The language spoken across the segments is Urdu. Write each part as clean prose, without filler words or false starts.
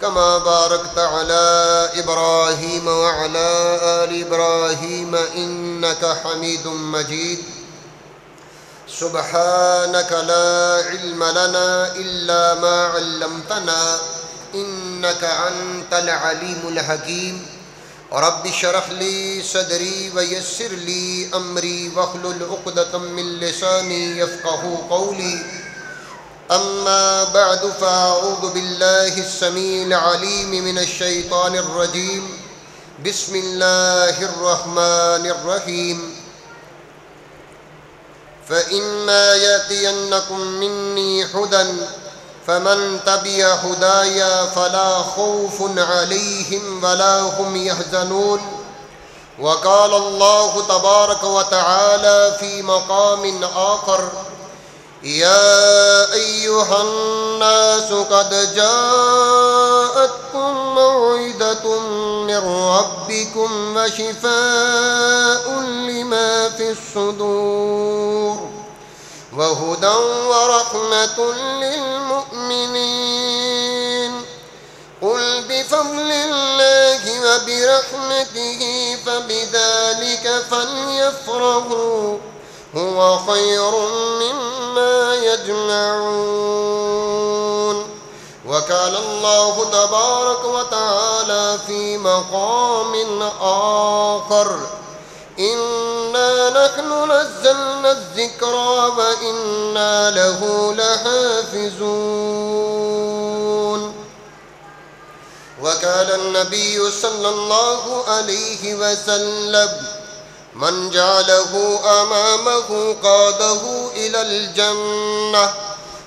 كما باركت على إبراهيم وعلى آل إبراهيم إنك حميد مجيد. سبحانك لا علم لنا إلا ما علمتنا إنك أنت العليم الحكيم. رب اشرح لي صدري ويسر لي أمري واحلل عقدة من لساني يفقهوا قولي. أما بعد فأعوذ بالله السميع العليم من الشيطان الرجيم. بسم الله الرحمن الرحيم. فإما يأتينكم مني هدى فمن تبع هدايا فلا خوف عليهم ولا هم يحزنون. وقال الله تبارك وتعالى في مقام آخر: يا أيها الناس قد جاءتكم موعظة من ربكم وشفاء لما في الصدور وهدى ورحمة للمؤمنين. قل بفضل الله وبرحمته فبذلك فليفرحوا هو خير مما يجمعون. وقال الله تبارك وتعالى في مقام آخر: إنا نحن نزلنا الذكر وإنا له لحافظون. وقال النبي صلى الله عليه وسلم: من جعله أمامه قاده إلى الجنة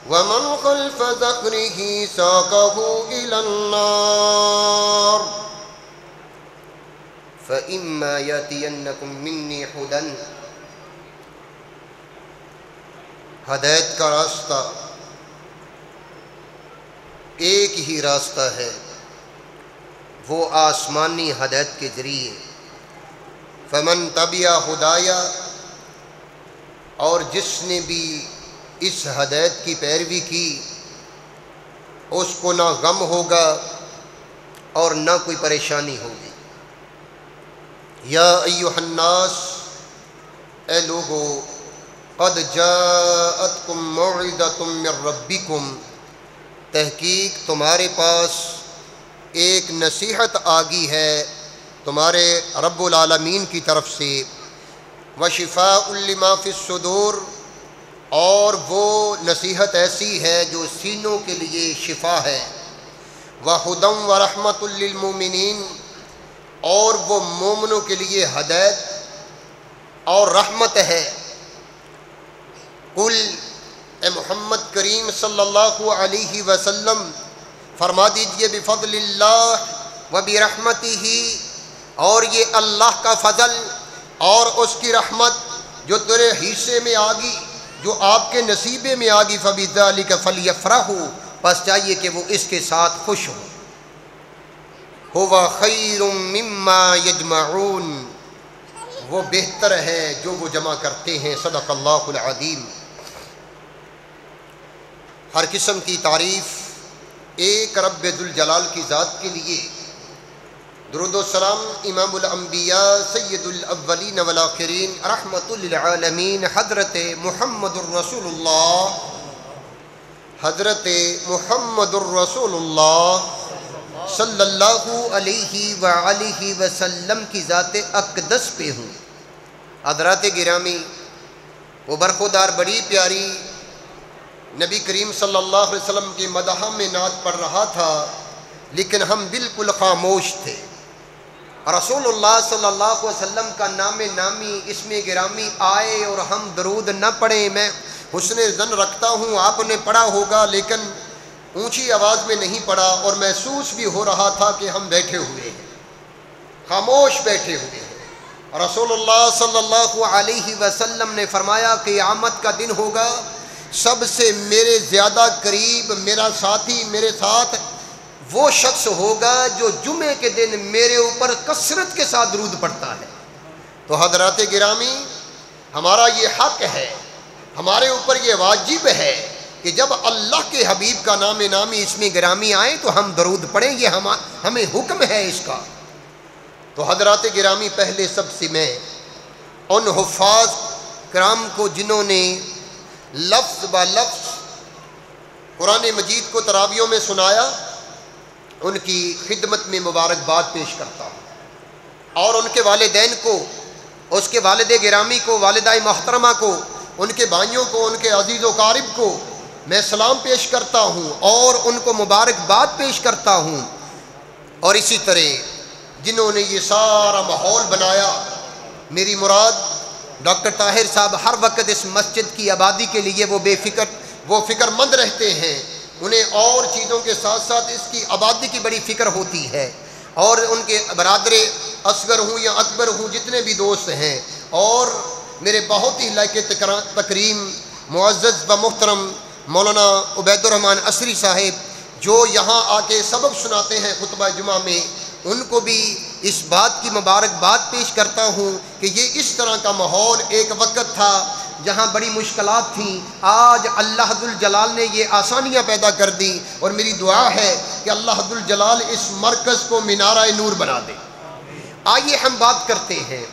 ومن خلف ظهره ساقه إلى النار. فإما يأتينكم مني هدى، ہدایت کا راستہ ایک ہی راستہ ہے، وہ آسمانی ہدایت کے ذریعے. فمن تبع ہدایا، اور جس نے بھی اس ہدایت کی پیروی کی اس کو نہ غم ہوگا اور نہ کوئی پریشانی ہوگی. یا ایھا الناس، اے لوگو، قد جاءتکم موعظۃ من ربکم، تحقیق تمہارے پاس ایک نصیحت آ گئی ہے تمہارے رب العالمین کی طرف سے. وشفاء لما فی الصدور، اور وہ نصیحت ایسی ہے جو سینوں کے لیے شفا ہے. وہدی ورحمۃ للمؤمنین، اور وہ مومنوں کے لیے ہدایت اور رحمت ہے. قل، اے محمد کریم صلی اللہ علیہ وسلم فرما دیجئے: بفضل اللہ وبرحمتہ، اور یہ اللہ کا فضل اور اس کی رحمت جو تیرے حصے میں آگی، جو آپ کے نصیبے میں آگی، فبذالک فلیفرحوا، پس چاہیے کہ وہ اس کے ساتھ خوش ہوں. هو خیر مما یجمعون، وہ بہتر ہے جو وہ جمع کرتے ہیں. صدق اللہ العظیم. ہر قسم کی تعریف ایک رب ذوالجلال کی ذات کے لیے. درود و سلام امام الانبیاء سید الاولین والآخرین رحمت للعالمین حضرت محمد الرسول اللہ، حضرت محمد الرسول اللہ صلی اللہ علیہ وآلہ وسلم کی ذات اقدس پہ ہوں. حضرات گرامی، وہ برخودار بڑی پیاری نبی کریم صلی اللہ علیہ وسلم کی مدح میں نعت پڑھ رہا تھا، لیکن ہم بالکل خاموش تھے. رسول اللہ صلی اللہ علیہ وسلم کا نام نامی اسم گرامی آئے اور ہم درود نہ پڑھیں. میں حسن ظن رکھتا ہوں آپ نے پڑھا ہوگا، لیکن اونچی آواز میں نہیں پڑھا، اور محسوس بھی ہو رہا تھا کہ ہم بیٹھے ہوئے ہیں، خاموش بیٹھے ہوئے ہیں. رسول اللہ صلی اللہ علیہ وسلم نے فرمایا کہ قیامت کا دن ہوگا، سب سے میرے زیادہ قریب میرا ساتھی میرے ساتھ وہ شخص ہوگا جو جمعے کے دن میرے اوپر کثرت کے ساتھ درود پڑھتا ہے. تو حضرات گرامی، ہمارا یہ حق ہے، ہمارے اوپر یہ واجب ہے کہ جب اللہ کے حبیب کا نام نامی اس میں گرامی آئے تو ہم درود پڑھیں، یہ ہمیں حکم ہے اس کا۔ تو حضرات گرامی، پہلے سب سے میں ان حفاظ کرام کو جنہوں نے لفظ با لفظ قرآن مجید کو تراویحوں میں سنایا، ان کی خدمت میں مبارکباد پیش کرتا ہوں، اور ان کے والدین کو، اس کے والد گرامی کو، والدہ محترمہ کو، ان کے بھائیوں کو، ان کے عزیز و قارب کو میں سلام پیش کرتا ہوں اور ان کو مبارکباد پیش کرتا ہوں۔ اور اسی طرح جنہوں نے یہ سارا ماحول بنایا، میری مراد ڈاکٹر طاہر صاحب ہر وقت اس مسجد کی آبادی کے لیے وہ فکر مند رہتے ہیں، انہیں اور چیزوں کے ساتھ ساتھ اس کی آبادی کی بڑی فکر ہوتی ہے، اور ان کے برادر اصغر ہوں یا اکبر ہوں، جتنے بھی دوست ہیں، اور میرے بہت ہی لائق تکریم معزز و محترم مولانا عبید الرحمن عصری صاحب جو یہاں آ کے سبق سناتے ہیں خطبہ جمعہ میں، ان کو بھی اس بات کی مبارکباد پیش کرتا ہوں کہ یہ اس طرح کا ماحول ایک وقت تھا جہاں بڑی مشکلات تھیں، آج اللہ ذوالجلال نے یہ آسانیاں پیدا کر دی، اور میری دعا ہے کہ اللہ ذوالجلال اس مرکز کو مینارہ نور بنا دے۔ آئیے ہم بات کرتے ہیں،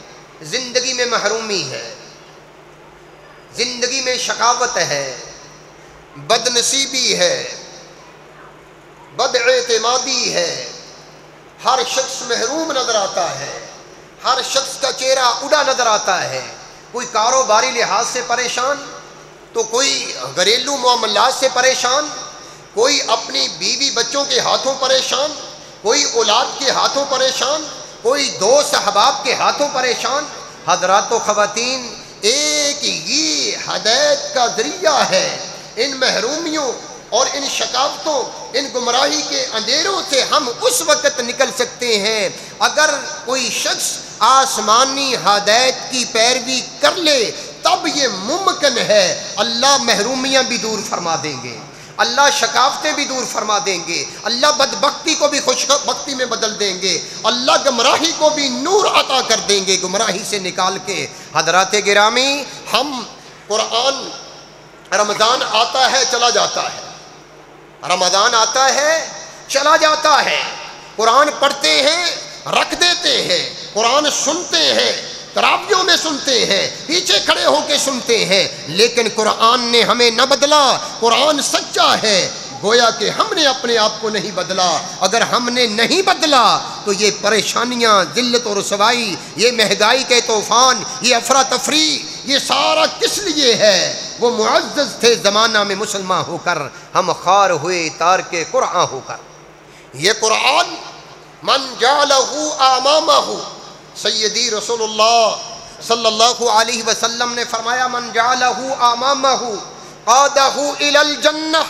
زندگی میں محرومی ہے، زندگی میں شقاوت ہے، بد نصیبی ہے، بد اعتمادی ہے، ہر شخص محروم نظر آتا ہے، ہر شخص کا چہرہ اڑا نظر آتا ہے، کوئی کاروباری لحاظ سے پریشان، تو کوئی گھریلو معاملات سے پریشان، کوئی اپنی بیوی بچوں کے ہاتھوں پریشان، کوئی اولاد کے ہاتھوں پریشان، کوئی دوست احباب کے ہاتھوں پریشان۔ حضرات و خواتین، ایک یہ ہدایت کا ذریعہ ہے، ان محرومیوں اور ان شقاوتوں، ان گمراہی کے اندھیروں سے ہم اس وقت نکل سکتے ہیں اگر کوئی شخص آسمانی ہدایت کی پیروی کر لے، تب یہ ممکن ہے۔ اللہ محرومیاں بھی دور فرما دیں گے، اللہ شقاوتیں بھی دور فرما دیں گے، اللہ بدبختی کو بھی خوشبختی میں بدل دیں گے، اللہ گمراہی کو بھی نور عطا کر دیں گے، گمراہی سے نکال کے۔ حضرات گرامی، ہم قرآن، رمضان آتا ہے چلا جاتا ہے، رمضان آتا ہے چلا جاتا ہے، قرآن پڑھتے ہیں رکھ دیتے ہیں، قرآن سنتے ہیں، تراویحوں میں سنتے ہیں، پیچھے کھڑے ہو کے سنتے ہیں، لیکن قرآن نے ہمیں نہ بدلا۔ قرآن سچا ہے، گویا کہ ہم نے اپنے آپ کو نہیں بدلا۔ اگر ہم نے نہیں بدلا تو یہ پریشانیاں، ذلت و رسوائی، یہ مہنگائی کے طوفان، یہ افراتفری، یہ سارا کس لیے ہے؟ وہ معزز تھے زمانہ میں مسلمان ہو کر، ہم خوار ہوئے تارک قرآن ہو کر۔ یہ قرآن من جعلہ امامہ، سیدی رسول اللہ صلی اللہ علیہ وسلم نے فرمایا من جعلہ امامہ قادہ الی الجنہ،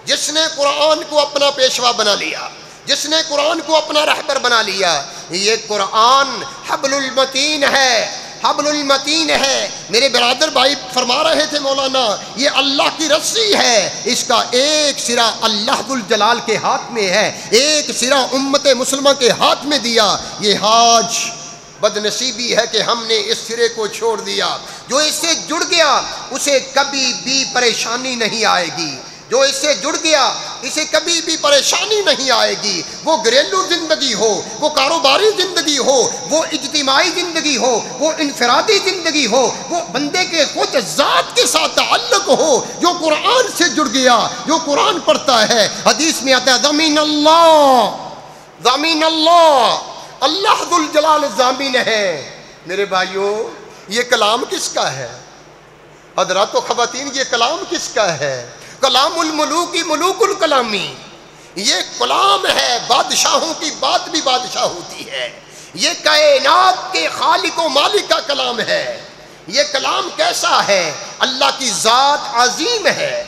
جس نے قرآن کو اپنا پیشوا بنا لیا، جس نے قرآن کو اپنا رہبر بنا لیا، یہ قرآن حبل المتین ہے، حبل المتین ہے۔ میرے برادر بھائی فرما رہے تھے مولانا، یہ اللہ کی رسی ہے، اس کا ایک سرا اللہ ذوالجلال کے ہاتھ میں ہے، ایک سرا امت مسلمہ کے ہاتھ میں دیا۔ یہ آج بد نصیبی ہے کہ ہم نے اس سرے کو چھوڑ دیا۔ جو اس سے جڑ گیا اسے کبھی بھی پریشانی نہیں آئے گی، جو اس سے جڑ گیا اسے کبھی بھی پریشانی نہیں آئے گی، وہ گھریلو زندگی ہو، وہ کاروباری زندگی ہو، وہ اجتماعی زندگی ہو، وہ انفرادی زندگی ہو، وہ بندے کے خود ذات کے ساتھ تعلق ہو، جو قرآن سے جڑ گیا، جو قرآن پڑھتا ہے۔ حدیث میں آتا ہے ضامن اللہ، ضامن اللہ، اللہ ذوالجلال ضامن ہے۔ میرے بھائیوں، یہ کلام کس کا ہے؟ حضرات و خواتین، یہ کلام کس کا ہے؟ کلام الملوک ملوک الکلامی، یہ کلام ہے، بادشاہوں کی بات بھی بادشاہ ہوتی ہے، یہ کائنات کے خالق و مالک کا کلام ہے۔ یہ کلام کیسا ہے؟ اللہ کی ذات عظیم ہے،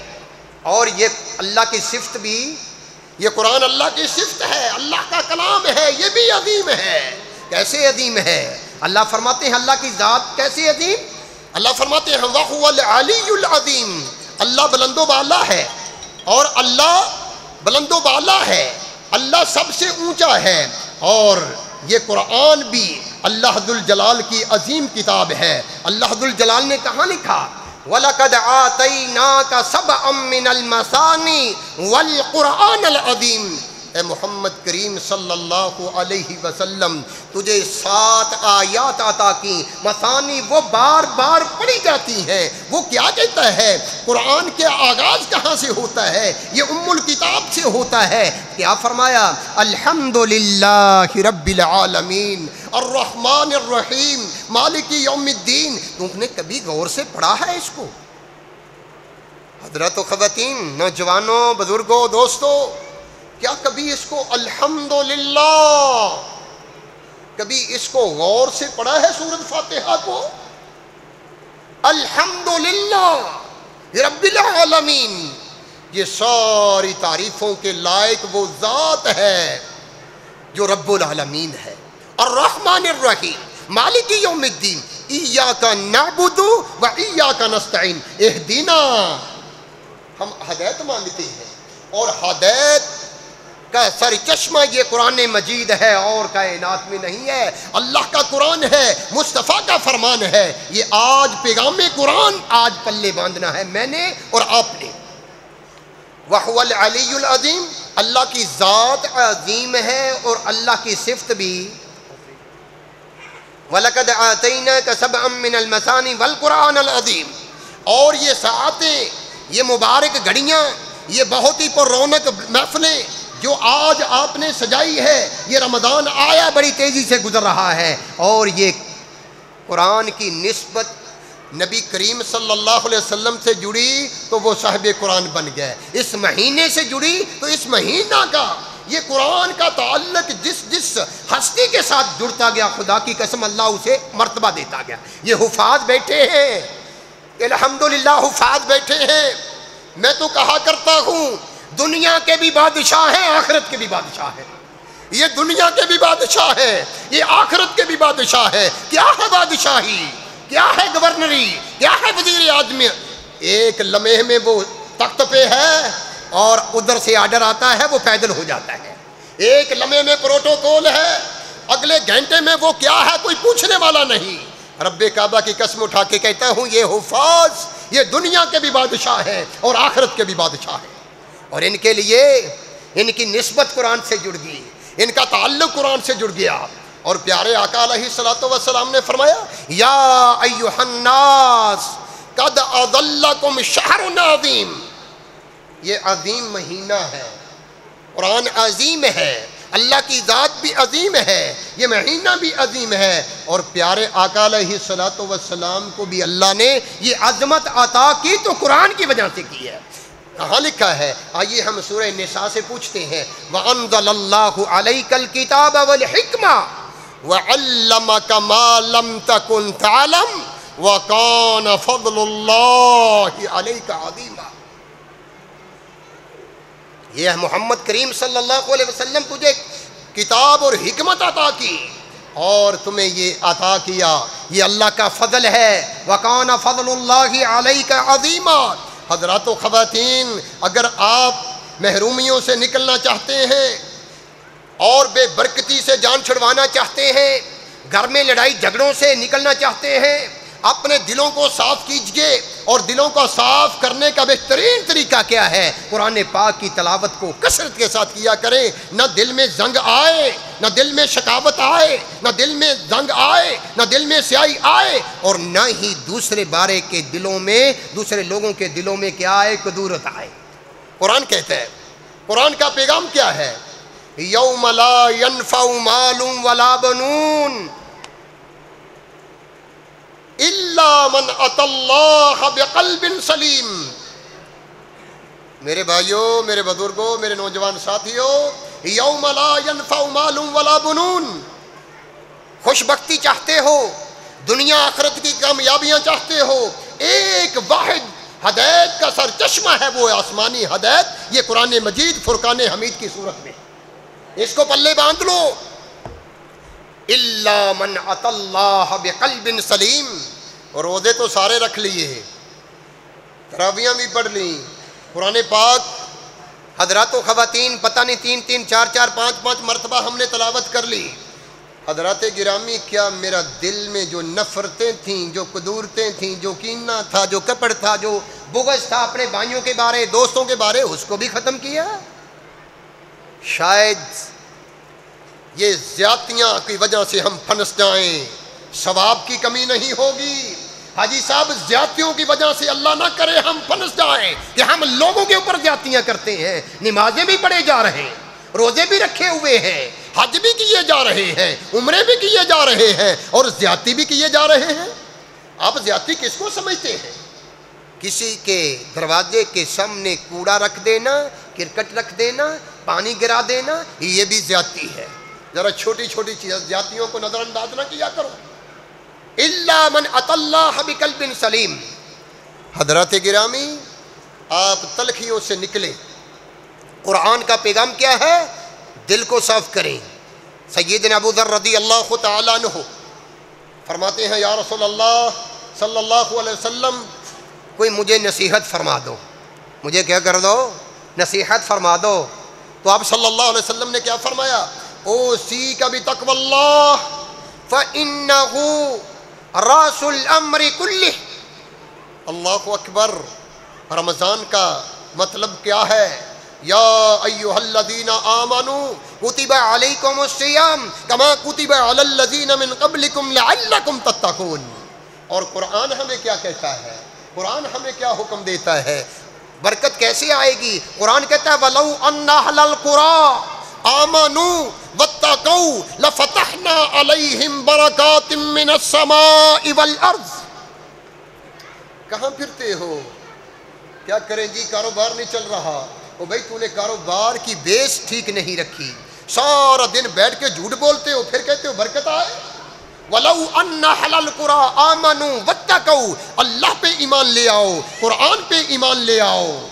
اور یہ اللہ کی صفت بھی، یہ قرآن اللہ کی صفت ہے، اللہ کا کلام ہے، یہ بھی عظیم ہے۔ کیسے عظیم ہے؟ اللہ فرماتے ہیں اللہ کی ذات کیسے عظیم؟ اللہ فرماتے ہیں وَهُوَ الْعَلِيُّ الْعَظِيمُ، اللہ بلند و بالا ہے، اور اللہ بلند و بالا ہے، اللہ سب سے اونچا ہے، اور یہ قرآن بھی اللہ ذوالجلال کی عظیم کتاب ہے۔ اللہ ذوالجلال نے کہاں لکھا؟ وَلَقَدْ آتَيْنَاكَ سَبْعًا مِّنَ الْمَثَانِي وَالْقُرْآنَ الْعَظِيمِ۔ اے محمد کریم صلی اللہ علیہ وسلم، تجھے 7 آیات عطا کی، مثانی وہ بار بار پڑھی جاتی ہیں۔ وہ کیا کہتا ہے؟ قرآن کے آغاز کہاں سے ہوتا ہے؟ یہ ام الکتاب سے ہوتا ہے۔ کیا فرمایا؟ الحمدللہ رب العالمین الرحمن الرحیم مالک یوم الدین۔ تم نے کبھی غور سے پڑھا ہے اس کو؟ حضرات و خواتین، نوجوانوں، بزرگوں، دوستوں، کیا کبھی اس کو الحمدللہ، کبھی اس کو غور سے پڑھا ہے سورۃ فاتحہ کو؟ الحمدللہ رب العالمین، یہ ساری تعریفوں کے لائق وہ ذات ہے جو رب العالمین ہے۔ الرحمن الرحیم مالک یوم الدین ایاک نعبد و ایاک نستعین اہدنا۔ ہم ہدایت مانگتے ہیں، اور ہدایت کا سر چشمہ یہ قرآن مجید ہے اور کائنات میں نہیں ہے۔ اللہ کا قرآن ہے، مصطفیٰ کا فرمان ہے۔ یہ آج پیغام قرآن آج پلے باندھنا ہے میں نے اور آپ نے۔ وَهُوَ الْعَلِيُّ الْعَظِيمُ، اللہ کی ذات عظیم ہے اور اللہ کی صفت بھی۔ وَلَقَدْ آتَيْنَاكَ سَبْعًا مِّنَ الْمَثَانِي وَالْقُرْآنَ الْعَظِيمِ، اور یہ ساعتیں، یہ مبارک گھڑیاں، یہ بہت ہی پر رونق محفلیں جو آج آپ نے سجائی ہے، یہ رمضان آیا بڑی تیزی سے گزر رہا ہے، اور یہ قرآن کی نسبت نبی کریم صلی اللہ علیہ وسلم سے جڑی تو وہ صاحب قرآن بن گئے، اس مہینے سے جڑی تو اس مہینہ کا، یہ قرآن کا تعلق جس ہستی کے ساتھ جڑتا گیا، خدا کی قسم اللہ اسے مرتبہ دیتا گیا۔ یہ حفاظ بیٹھے ہیں، الحمدللہ حفاظ بیٹھے ہیں۔ میں تو کہا کرتا ہوں دنیا کے بھی بادشاہ ہیں، آخرت کے بھی بادشاہ ہیں۔ یہ دنیا کے بھی بادشاہ ہیں، یہ آخرت کے بھی بادشاہ ہیں۔ کیا ہے بادشاہی؟ کیا ہے گورنری؟ کیا ہے وزیر اعظم؟ ایک لمحے میں وہ تخت پہ ہے اور ادھر سے آرڈر آتا ہے، وہ پیدل ہو جاتا ہے۔ ایک لمحے میں پروٹوکول ہے، اگلے گھنٹے میں وہ کیا ہے کوئی پوچھنے والا نہیں۔ رب کعبہ کی قسم اٹھا کے کہتا ہوں یہ حفاظ، یہ دنیا کے بھی بادشاہ ہیں اور آخرت کے بھی بادشاہ ہیں، اور ان کے لیے ان کی نسبت قرآن سے جڑ گئی، ان کا تعلق قرآن سے جڑ گیا۔ اور پیارے آقا علیہ الصلوۃ والسلام نے فرمایا یا ایھا الناس قد اضلکم شہر عظیم، یہ عظیم مہینہ ہے، قرآن عظیم ہے، اللہ کی ذات بھی عظیم ہے، یہ مہینہ بھی عظیم ہے، اور پیارے آقا علیہ الصلوۃ والسلام کو بھی اللہ نے یہ عظمت عطا کی تو قرآن کی وجہ سے کی ہے۔ کہاں لکھا ہے؟ آئیے ہم سورہ نساء سے پوچھتے ہیں وَأَنزَلَ اللَّهُ عَلَيْكَ الْكِتَابَ وَالْحِكْمَةَ وَعَلَّمَكَ مَا لَمْ تَكُنْ تَعْلَمْ وَكَانَ فَضْلُ اللَّهِ عَلَيْكَ عَظِيمًا۔ یہ محمد کریم صلی اللہ علیہ وسلم تجھے کتاب اور حکمت عطا کی اور تمہیں یہ عطا کیا، یہ اللہ کا فضل ہے۔ وَكَانَ فَضْلُ اللَّهِ عَلَيْكَ عَظِيمًا۔ حضرات و خواتین، اگر آپ محرومیوں سے نکلنا چاہتے ہیں اور بے برکتی سے جان چھڑوانا چاہتے ہیں، گھر میں لڑائی جھگڑوں سے نکلنا چاہتے ہیں، اپنے دلوں کو صاف کیجئے، اور دلوں کو صاف کرنے کا بہترین طریقہ کیا ہے؟ قرآن پاک کی تلاوت کو کثرت کے ساتھ کیا کریں۔ نہ دل میں زنگ آئے، نہ دل میں شقاوت آئے، نہ دل میں زنگ آئے، نہ دل میں سیاہی آئے، اور نہ ہی دوسرے بارے کے دلوں میں، دوسرے لوگوں کے دلوں میں کیا آئے؟ کدورت آئے۔ قرآن کہتا ہے، قرآن کا پیغام کیا ہے؟ یوم لا ینفع مال ولا بنون الا من اتى اللہ بقلب سلیم۔ میرے بھائیوں، میرے بزرگوں، میرے نوجوان ساتھیوں، یوم لا ینفع مال ولا بنون، خوش بختی چاہتے ہو، دنیا آخرت کی کامیابیاں چاہتے ہو، ایک واحد ہدایت کا سر چشمہ ہے، وہ آسمانی ہدایت، یہ قرآن مجید فرقان حمید کی صورت میں، اس کو پلے باندھ لو۔ الا من اتى اللہ بقلب سلیم۔ روزے تو سارے رکھ لیے، تراویحاں بھی پڑھ لیں، قرآن پاک حضرات و خواتین پتہ نہیں 3 3 4 4 5 5 مرتبہ ہم نے تلاوت کر لی، حضرات گرامی، کیا میرا دل میں جو نفرتیں تھیں، جو قدورتیں تھیں، جو کینہ تھا، جو کپڑ تھا، جو بغض تھا اپنے بھائیوں کے بارے، دوستوں کے بارے، اس کو بھی ختم کیا؟ شاید یہ زیادتیاں کی وجہ سے ہم پھنس جائیں، ثواب کی کمی نہیں ہوگی۔ حاجی صاحب، زیادتیوں کی وجہ سے اللہ نہ کرے ہم پھنس جائیں کہ ہم لوگوں کے اوپر زیادتیاں کرتے ہیں، نمازیں بھی پڑھے جا رہے ہیں، روزے بھی رکھے ہوئے ہیں، حج بھی کیے جا رہے ہیں، عمرے بھی کیے جا رہے ہیں، اور زیادتی بھی کیے جا رہے ہیں۔ آپ زیادتی کس کو سمجھتے ہیں؟ کسی کے دروازے کے سامنے کوڑا رکھ دینا، کرکٹ رکھ دینا، پانی گرا دینا، یہ بھی زیادتی ہے۔ ذرا چھوٹی چھوٹی زیادتیوں کو نظر انداز نہ کیا کرو۔ الا من اتى اللہ بقلب سلیم۔ حضرات گرامی، آپ تلخیوں سے نکلیں۔ قرآن کا پیغام کیا ہے؟ دل کو صاف کریں۔ سیدنا ابو ذر رضی اللہ تعالیٰ عنہ فرماتے ہیں، یا رسول اللہ صلی اللہ علیہ وسلم، کوئی مجھے نصیحت فرما دو، مجھے کیا کر دو؟ نصیحت فرما دو۔ تو آپ صلی اللہ علیہ وسلم نے کیا فرمایا؟ اوصیک بتقوی اللہ فإنہ راس الامر کلہ۔ اللہ اکبر۔ رمضان کا مطلب کیا ہے؟ یا ایھا الذین آمنوا کتب علیکم الصیام کما کتب علی الذین من قبلکم لعلکم تتقون۔ اور قرآن ہمیں کیا کہتا ہے؟ قرآن ہمیں کیا حکم دیتا ہے؟ برکت کیسے آئے گی؟ قرآن کہتا ہے وَلَوْ أَنَّ أَهْلَ الْقُرَىٰ آمَنُوا وَاتَّقَوْا لَفَتَحْنَا عَلَيْهِمْ بَرَكَاتٍ مِّنَ السَّمَاءِ وَالْأَرْضِ۔ کہاں پھرتے ہو؟ کیا کریں جی، کاروبار نہیں چل رہا۔ او بھائی، تو نے کاروبار کی بیس ٹھیک نہیں رکھی، سارا دن بیٹھ کے جھوٹ بولتے ہو، پھر کہتے ہو برکت آئے۔ وَلَوْ أَنَّ أَهْلَ الْقُرَىٰ آمَنُوا وَاتَّقَوْا، اللہ پہ ایمان لے آؤ، قرآن پہ ایمان لے آؤ،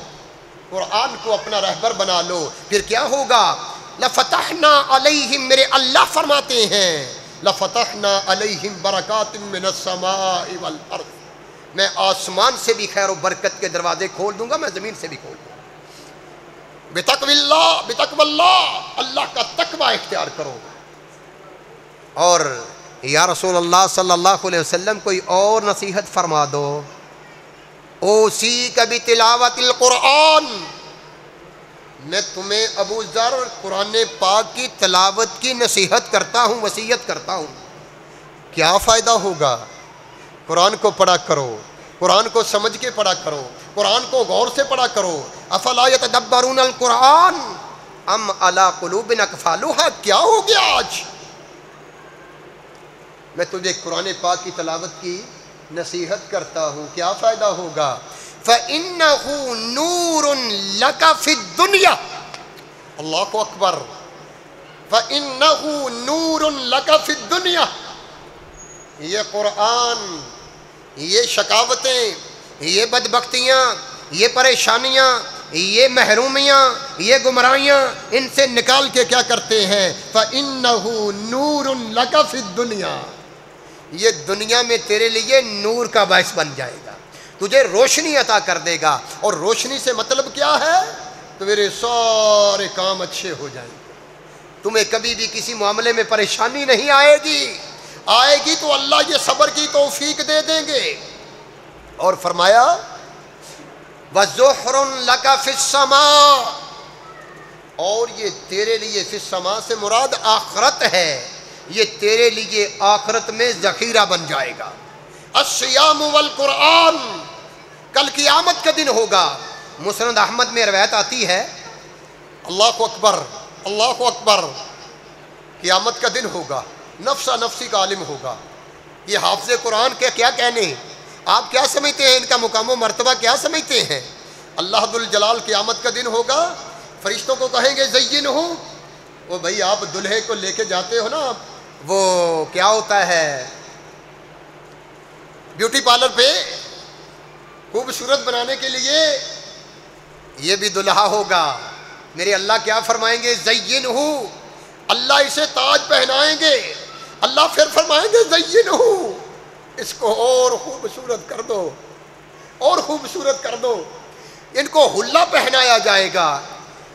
قرآن کو اپنا رہبر بنا لو، پھر کیا ہوگا؟ لَفَتَحْنَا عَلَيْهِمْ، میرے اللہ فرماتے ہیں لَفَتَحْنَا عَلَيْهِمْ بَرَكَاتٍ مِّنَ السَّمَاءِ وَالْأَرْضِ، میں آسمان سے بھی خیر و برکت کے دروازے کھول دوں گا، میں زمین سے بھی کھول دوں گا۔ بتقوی اللہ، بتقوی اللہ، اللہ کا تقوی اختیار کرو۔ اور یا رسول اللہ صلی اللہ علیہ وسلم، کوئی اور نصیحت فرما دو۔ اوصیک بتلاوت القرآن، میں تمہیں ابو ذر قرآن پاک کی تلاوت کی نصیحت کرتا ہوں، وصیت کرتا ہوں۔ کیا فائدہ ہوگا؟ قرآن کو پڑھا کرو، قرآن کو سمجھ کے پڑھا کرو، قرآن کو غور سے پڑھا کرو۔ افلا یتدبرون القرآن ام علی قلوب اقفالها، کیا ہو گیا آج؟ میں تجھے قرآن پاک کی تلاوت کی نصیحت کرتا ہوں، کیا فائدہ ہوگا؟ فَإِنَّهُ نُورٌ لَكَ فِي الدُّنْيَا، اللہ اکبر، فَإِنَّهُ نُورٌ لَكَ فِي الدُّنْيا۔ یہ قرآن، یہ شقاوتیں، یہ بدبختیاں، یہ پریشانیاں، یہ محرومیاں، یہ گمراہیاں، ان سے نکال کے کیا کرتے ہیں؟ فَإِنَّهُ نُورٌ لَكَ فِي الدُّنْيا، یہ دنیا میں تیرے لیے نور کا باعث بن جائے گا، تجھے روشنی عطا کر دے گا۔ اور روشنی سے مطلب کیا ہے؟ تیرے سارے کام اچھے ہو جائیں گے، تمہیں کبھی بھی کسی معاملے میں پریشانی نہیں آئے گی، آئے گی تو اللہ یہ صبر کی توفیق دے دیں گے۔ اور فرمایا وَزُحْرٌ لَكَ فِي السَّمَاءِ، اور یہ تیرے لیے فی السماء سے مراد آخرت ہے، یہ تیرے لیے آخرت میں ذخیرہ بن جائے گا۔ الصیام والقرآن، کل قیامت کا دن ہوگا۔ مسند احمد میں روایت آتی ہے، اللہ اکبر، اللہ اکبر، قیامت کا دن ہوگا، نفسا نفسی کا عالم ہوگا۔ یہ حافظ قرآن کے کیا کہنے، آپ کیا سمجھتے ہیں؟ ان کا مقام و مرتبہ کیا سمجھتے ہیں؟ اللہ ذوالجلال قیامت کا دن ہوگا، فرشتوں کو کہیں گے زین ہوں، وہ بھائی آپ دلہے کو لے کے جاتے ہو نا، وہ کیا ہوتا ہے بیوٹی پارلر پہ خوبصورت بنانے کے لیے، یہ بھی دلہا ہوگا۔ میرے اللہ کیا فرمائیں گے؟ زین ہوں، اللہ اسے تاج پہنائیں گے، اللہ پھر فرمائیں گے زین ہوں، اس کو اور خوبصورت کر دو، اور خوبصورت کر دو۔ ان کو حلہ پہنایا جائے گا،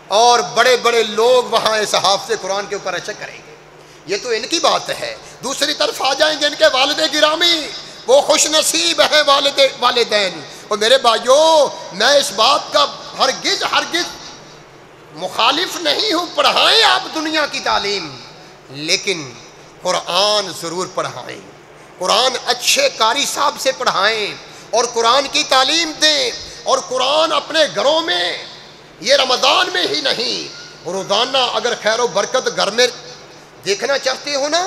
اور بڑے بڑے لوگ وہاں اس حافظ قرآن کے اوپر عشق کریں گے۔ یہ تو ان کی بات ہے. دوسری طرف آ جائیں گے ان کے والد گرامی، وہ خوش نصیب ہیں والدین. اور میرے بھائیوں، میں اس بات کا ہرگز مخالف نہیں ہوں، پڑھائیں آپ دنیا کی تعلیم، لیکن قرآن ضرور پڑھائیں. قرآن اچھے قاری صاحب سے پڑھائیں اور قرآن کی تعلیم دیں. اور قرآن اپنے گھروں میں، یہ رمضان میں ہی نہیں، روزانہ اگر خیر و برکت گھر میں دیکھنا چاہتے ہو نا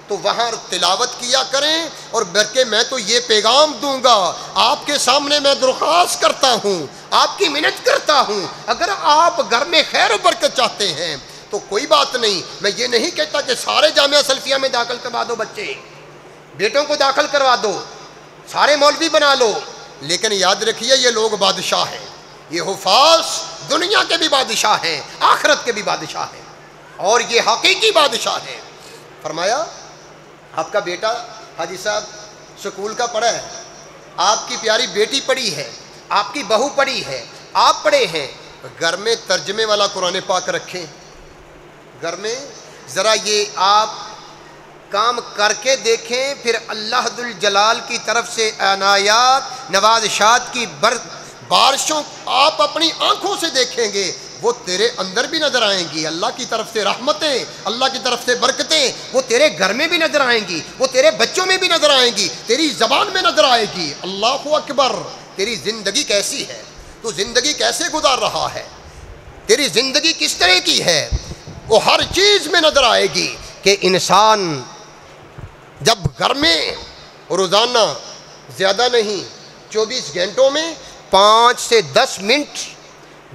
تو وہاں تلاوت کیا کریں. اور بلکہ میں تو یہ پیغام دوں گا، آپ کے سامنے میں درخواست کرتا ہوں، آپ کی منت کرتا ہوں، اگر آپ گھر میں خیر و برکت چاہتے ہیں تو کوئی بات نہیں. میں یہ نہیں کہتا کہ سارے جامعہ سلفیہ میں داخل کروا دو، بچے بیٹوں کو داخل کروا دو، سارے مولوی بنا لو، لیکن یاد رکھیے یہ لوگ بادشاہ ہیں. یہ حفاظ دنیا کے بھی بادشاہ ہیں، آخرت کے بھی بادشاہ ہیں، اور یہ حقیقی بادشاہ ہیں. فرمایا آپ کا بیٹا حاجی صاحب سکول کا پڑھا ہے، آپ کی پیاری بیٹی پڑھی ہے، آپ کی بہو پڑھی ہے، آپ پڑھے ہیں، گھر میں ترجمے والا قرآن پاک رکھیں. گھر میں ذرا یہ آپ کام کر کے دیکھیں، پھر اللہ ذوالجلال کی طرف سے عنایات نوازشات کی بارشوں آپ اپنی آنکھوں سے دیکھیں گے، وہ تیرے اندر بھی نظر آئیں گی. اللہ کی طرف سے رحمتیں، اللہ کی طرف سے برکتیں وہ تیرے گھر میں بھی نظر آئیں گی، وہ تیرے بچوں میں بھی نظر آئیں گی، تیری زبان میں نظر آئے گی. اللہ اکبر. تیری زندگی کیسی ہے، تو زندگی کیسے گزار رہا ہے، تیری زندگی کس طرح کی ہے، وہ ہر چیز میں نظر آئے گی. کہ انسان جب گھر میں روزانہ زیادہ نہیں 24 گھنٹوں میں 5 سے 10 منٹ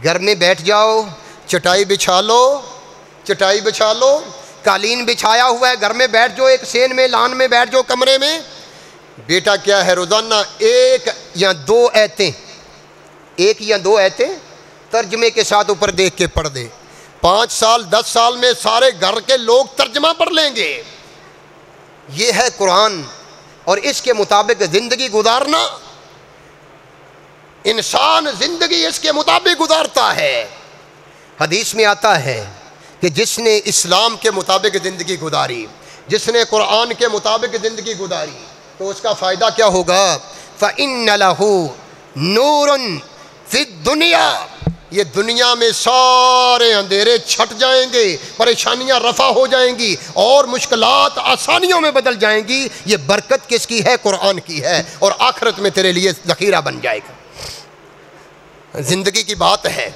گھر میں بیٹھ جاؤ، چٹائی بچھا لو، قالین بچھایا ہوا ہے، گھر میں بیٹھ جاؤ، ایک سین میں لان میں بیٹھ جاؤ کمرے میں. بیٹا کیا ہے، روزانہ 1 یا 2 آیتیں ترجمے کے ساتھ اوپر دیکھ کے پڑھ دے. 5 سال 10 سال میں سارے گھر کے لوگ ترجمہ پڑھ لیں گے. یہ ہے قرآن، اور اس کے مطابق زندگی گزارنا. انسان زندگی اس کے مطابق گزارتا ہے. حدیث میں آتا ہے کہ جس نے اسلام کے مطابق زندگی گزاری، جس نے قرآن کے مطابق زندگی گزاری، تو اس کا فائدہ کیا ہوگا؟ فَإِنَّ لَهُ نُورٌ فِي الدُّنْيَا. یہ دنیا میں سارے اندھیرے چھٹ جائیں گے، پریشانیاں رفع ہو جائیں گی، اور مشکلات آسانیوں میں بدل جائیں گی. یہ برکت کس کی ہے؟ قرآن کی ہے، اور آخرت میں تیرے لیے ذخیرہ بن جائے گا. زندگی کی بات ہے.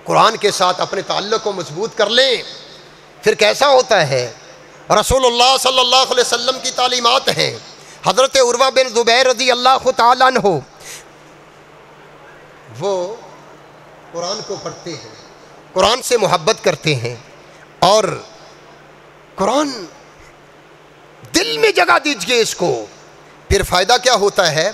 قرآن کے ساتھ اپنے تعلق کو مضبوط کر لیں. پھر کیسا ہوتا ہے؟ رسول اللہ صلی اللہ علیہ وسلم کی تعلیمات ہیں. حضرت عروہ بن زبیر رضی اللہ تعالیٰ عنہ وہ قرآن کو پڑھتے ہیں، قرآن سے محبت کرتے ہیں، اور قرآن دل میں جگہ دیجئے اس کو. پھر فائدہ کیا ہوتا ہے؟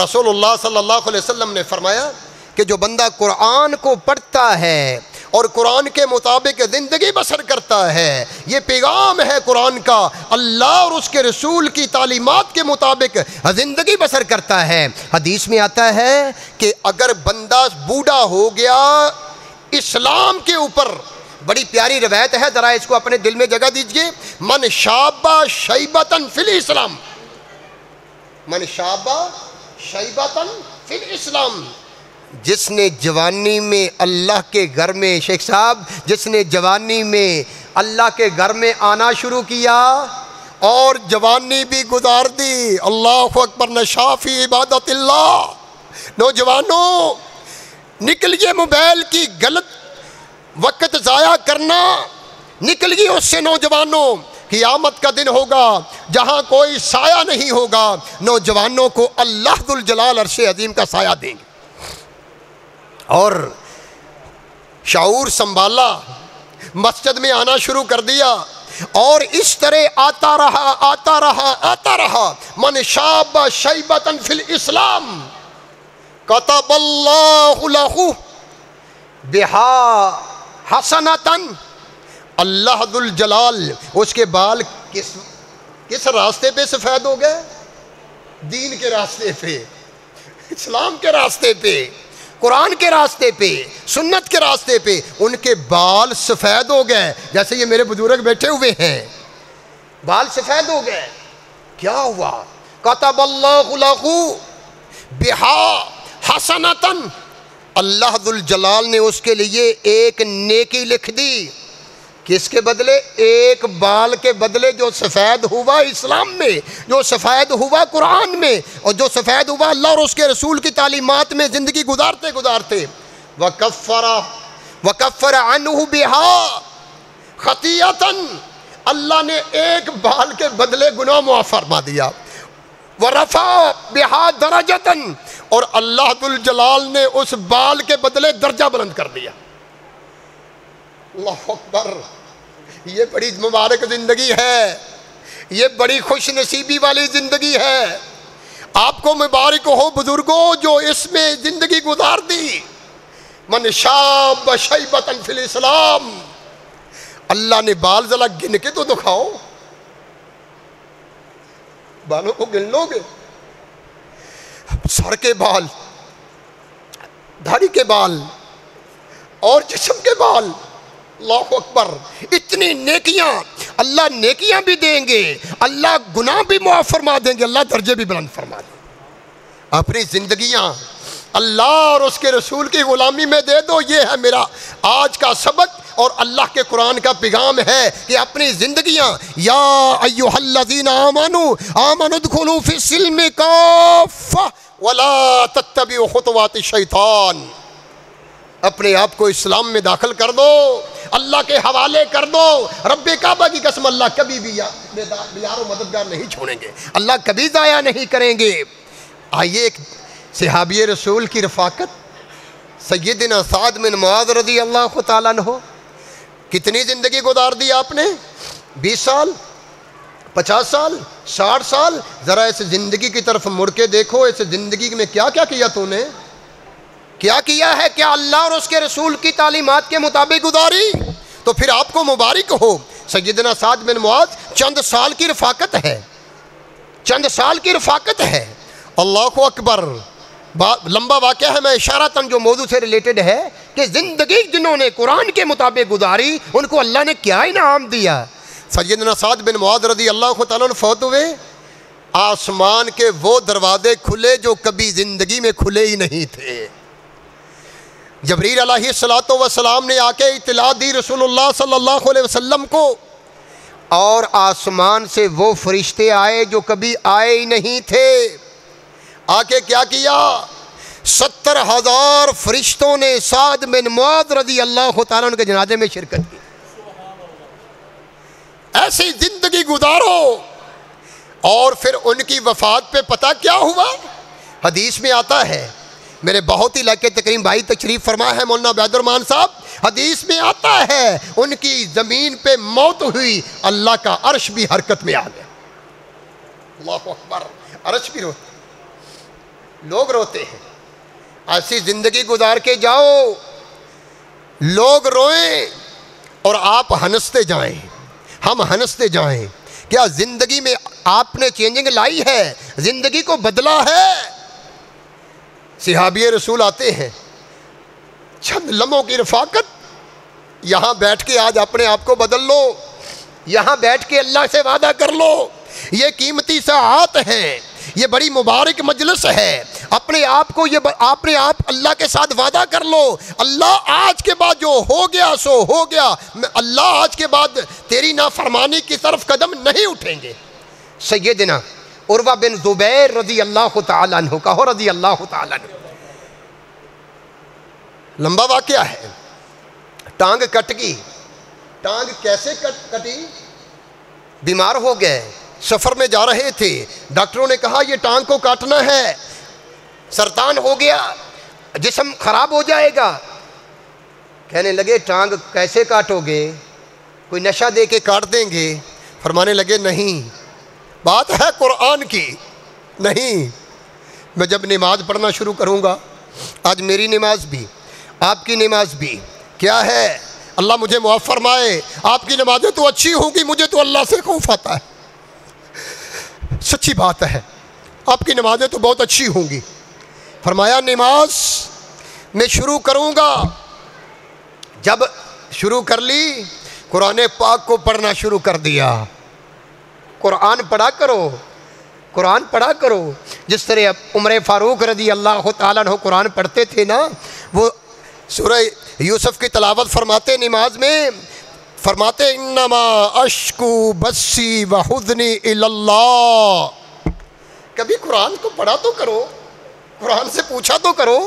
رسول اللہ صلی اللہ علیہ وسلم نے فرمایا کہ جو بندہ قرآن کو پڑھتا ہے اور قرآن کے مطابق زندگی بسر کرتا ہے، یہ پیغام ہے قرآن کا، اللہ اور اس کے رسول کی تعلیمات کے مطابق زندگی بسر کرتا ہے. حدیث میں آتا ہے کہ اگر بندہ بوڑھا ہو گیا اسلام کے اوپر، بڑی پیاری روایت ہے، ذرا اس کو اپنے دل میں جگہ دیجئے. من شاب شیبتن فی الاسلام، من شاب شیبتن فی الاسلام. جس نے جوانی میں اللہ کے گھر میں، شیخ صاحب، جس نے جوانی میں اللہ کے گھر میں آنا شروع کیا اور جوانی بھی گزار دی، اللہ اکبر، نشا فی عبادت اللہ. نوجوانوں، نکلیے موبائل کی غلط وقت ضائع کرنا، نکلیے اس سے. نوجوانوں، قیامت کا دن ہوگا جہاں کوئی سایہ نہیں ہوگا، نوجوانوں کو اللہ ذوالجلال عرش عظیم کا سایہ دیں گے. اور شعور سنبھالا، مسجد میں آنا شروع کر دیا، اور اس طرح آتا رہا. من شاب شیبتن فی الاسلام کتب اللہ لہ بہا حسنتن. اللہ ذوالجلال اس کے بال کس راستے پہ سفید ہو گئے؟ دین کے راستے پہ، اسلام کے راستے پہ، قرآن کے راستے پہ، سنت کے راستے پہ ان کے بال سفید ہو گئے. جیسے یہ میرے بزرگ بیٹھے ہوئے ہیں، بال سفید ہو گئے. کیا ہوا؟ کتب اللہ لہ بہا حسنۃ، اللہ ذوالجلال نے اس کے لیے ایک نیکی لکھ دی. کس کے بدلے؟ ایک بال کے بدلے جو سفید ہوا اسلام میں، جو سفید ہوا قرآن میں، اور جو سفید ہوا اللہ اور اس کے رسول کی تعلیمات میں زندگی گزارتے گزارتے. وَكَفَّرَ عَنْهُ بِهَا خَطِيَّةً، اللہ نے ایک بال کے بدلے گناہ معاف فرما دیا. وَرَفَعَ بِهَا دَرَجَةً، اور اللہ ذوالجلال نے اس بال کے بدلے درجہ بلند کر دیا. اللہ اکبر. یہ بڑی مبارک زندگی ہے، یہ بڑی خوش نصیبی والی زندگی ہے. آپ کو مبارک ہو بزرگوں جو اس میں زندگی گزار دی. من شاب شیبۃ فی الاسلام، اللہ نے بال ذرا گن کے تو دکھاؤ. بالوں کو گن لو گے؟ سر کے بال، داڑھی کے بال اور جسم کے بال. اللہ اکبر. اتنی نیکیاں، اللہ نیکیاں بھی دیں گے، اللہ گناہ بھی معاف فرما دیں گے، اللہ درجے بھی بلند فرما دیں گے. اپنی زندگیاں اللہ اور اس کے رسول کی غلامی میں دے دو. یہ ہے میرا آج کا سبق اور اللہ کے قرآن کا پیغام ہے کہ اپنی زندگیاں یا ایھا الذین آمنوا ادخلوا فی السلم کافہ ولا تتبعوا خطوات الشیطان. اپنے آپ کو اسلام میں داخل کر دو، اللہ کے حوالے کر دو. رب کعبہ کی قسم اللہ کبھی بھی یار و مددگار نہیں چھوڑیں گے، اللہ کبھی ضائع نہیں کریں گے. آئیے ایک صحابی رسول کی رفاقت سیدنا سعد بن معاذ رضی اللہ تعالیٰ عنہ. کتنی زندگی گزار دی آپ نے؟ 20 سال، 50 سال، 60 سال. ذرا اس زندگی کی طرف مڑ کے دیکھو، اس زندگی میں کیا کیا کیا تو نے؟ کیا کیا ہے؟ کیا اللہ اور اس کے رسول کی تعلیمات کے مطابق گزاری؟ تو پھر آپ کو مبارک ہو. سیدنا سعد بن معاذ چند سال کی رفاقت ہے، چند سال کی رفاقت ہے. اللہ اکبر. لمبا واقعہ ہے، میں اشارتاً جو موضوع سے ریلیٹڈ ہے کہ زندگی جنہوں نے قرآن کے مطابق گزاری ان کو اللہ نے کیا انعام دیا. سیدنا سعد بن معاذ رضی اللہ تعالیٰ عنہ فوت ہوئے. آسمان کے وہ دروازے کھلے جو کبھی زندگی میں کھلے ہی نہیں تھے. جبریل علیہ السلام نے آ کے اطلاع دی رسول اللہ صلی اللہ علیہ وسلم کو، اور آسمان سے وہ فرشتے آئے جو کبھی آئے ہی نہیں تھے. آ کے کیا کیا؟ 70,000 فرشتوں نے سعد بن معاذ رضی اللہ تعالیٰ عنہ کے جنازے میں شرکت کی. ایسی زندگی گزارو. اور پھر ان کی وفات پہ پتہ کیا ہوا؟ حدیث میں آتا ہے، میرے بہت ہی لائق تکریم بھائی تشریف فرما ہے مولانا عبید الرحمان صاحب. حدیث میں آتا ہے ان کی زمین پہ موت ہوئی، اللہ کا عرش بھی حرکت میں آ گیا. اللہ اکبر. عرش بھی روتے، لوگ روتے ہیں. ایسی زندگی گزار کے جاؤ، لوگ روئیں اور آپ ہنستے جائیں، ہم ہنستے جائیں. کیا زندگی میں آپ نے چینجنگ لائی ہے؟ زندگی کو بدلا ہے؟ صحابی رسول آتے ہیں، چند لمحوں کی رفاقت. یہاں بیٹھ کے آج اپنے آپ کو بدل لو، یہاں بیٹھ کے اللہ سے وعدہ کر لو. یہ قیمتی ساعات ہیں، یہ بڑی مبارک مجلس ہے. اپنے آپ کو اپنے آپ اللہ کے ساتھ وعدہ کر لو، اللہ آج کے بعد جو ہو گیا سو ہو گیا، اللہ آج کے بعد تیری نافرمانی کی طرف قدم نہیں اٹھیں گے. سیدنا عروہ بن زبیر رضی اللہ تعالیٰ عنہ، کہو رضی اللہ تعالیٰ عنہ. لمبا واقعہ ہے. ٹانگ کٹ گئی. ٹانگ کیسے کٹی؟ بیمار ہو گئے، سفر میں جا رہے تھے، ڈاکٹروں نے کہا یہ ٹانگ کو کاٹنا ہے، سرطان ہو گیا، جسم خراب ہو جائے گا. کہنے لگے ٹانگ کیسے کاٹو گے؟ کوئی نشہ دے کے کاٹ دیں گے؟ فرمانے لگے نہیں، بات ہے قرآن کی. نہیں، میں جب نماز پڑھنا شروع کروں گا، آج میری نماز بھی آپ کی نماز بھی کیا ہے؟ اللہ مجھے معاف فرمائے، آپ کی نمازیں تو اچھی ہوں گی، مجھے تو اللہ سے خوف آتا ہے. سچی بات ہے، آپ کی نمازیں تو بہت اچھی ہوں گی. فرمایا نماز میں شروع کروں گا. جب شروع کر لی، قرآن پاک کو پڑھنا شروع کر دیا. قرآن پڑھا کرو، قرآن پڑھا کرو۔ جس طرح عمر فاروق رضی اللہ تعالیٰ عنہ قرآن پڑھتے تھے نا، وہ سورہ یوسف کی تلاوت فرماتے نماز میں، فرماتے انما اشکو بسی وحزنی الی اللہ۔ کبھی قرآن کو پڑھا تو کرو، قرآن سے پوچھا تو کرو،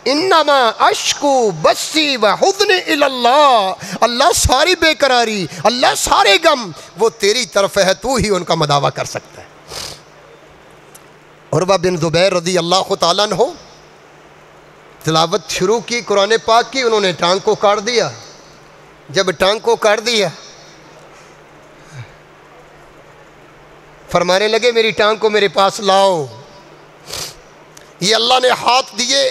انما اشکو بسی وحزنی الی اللہ، اللہ ساری بے قراری، اللہ سارے غم وہ تیری طرف ہے، تو ہی ان کا مداوع کر سکتا ہے۔ عروہ بن زبیر رضی اللہ تعالیٰ عنہ تلاوت شروع کی قرآن پاک کی، انہوں نے ٹانگ کو کاٹ دیا۔ جب ٹانگ کو کاٹ دیا، فرمانے لگے میری ٹانگ کو میرے پاس لاؤ، یہ اللہ نے ہاتھ دیے،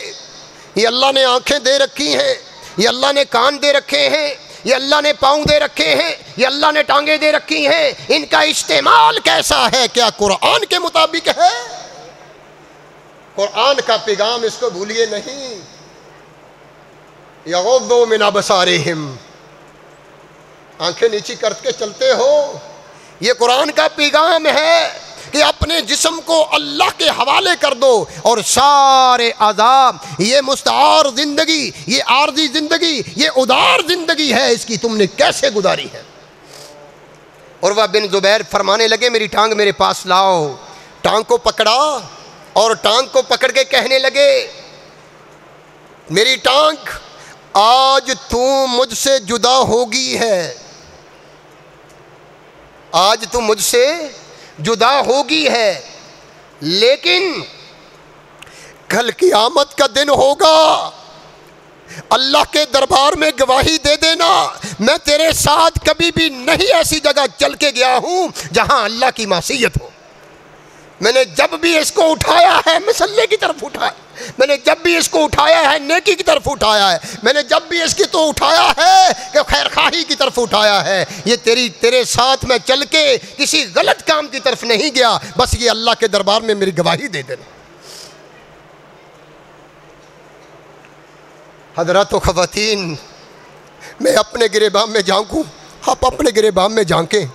یہ اللہ نے آنکھیں دے رکھی ہیں، یہ اللہ نے کان دے رکھے ہیں، یہ اللہ نے پاؤں دے رکھے ہیں، یہ اللہ نے ٹانگیں دے رکھی ہیں، ان کا استعمال کیسا ہے؟ کیا قرآن کے مطابق ہے؟ قرآن کا پیغام اس کو بھولیے نہیں۔ یغضوا من ابصارہم، آنکھیں نیچی کر کے چلتے ہو، یہ قرآن کا پیغام ہے کہ اپنے جسم کو اللہ کے حوالے کر دو، اور سارے عذاب، یہ مستعار زندگی، یہ عارضی زندگی، یہ ادار زندگی ہے، اس کی تم نے کیسے گزاری ہے؟ عروہ بن زبیر فرمانے لگے میری ٹانگ میرے پاس لاؤ۔ ٹانگ کو پکڑا اور ٹانگ کو پکڑ کے کہنے لگے میری ٹانگ آج تو مجھ سے جدا ہوگی ہے، آج تو مجھ سے جدا ہوگی ہے، لیکن کل قیامت کا دن ہوگا، اللہ کے دربار میں گواہی دے دینا میں تیرے ساتھ کبھی بھی نہیں ایسی جگہ چل کے گیا ہوں جہاں اللہ کی معصیت ہو۔ میں نے جب بھی اس کو اٹھایا ہے مصلی کی طرف اٹھایا، میں نے جب بھی اس کو اٹھایا ہے نیکی کی طرف اٹھایا ہے، میں نے جب بھی اس کی تو اٹھایا ہے کہ خیر خواہی کی طرف اٹھایا ہے، یہ تیرے ساتھ میں چل کے کسی غلط کام کی طرف نہیں گیا، بس یہ اللہ کے دربار میں میری گواہی دے دینا۔ حضرات و خواتین، میں اپنے گریبان میں جھانکوں، آپ اپنے گریبان میں جھانکیں،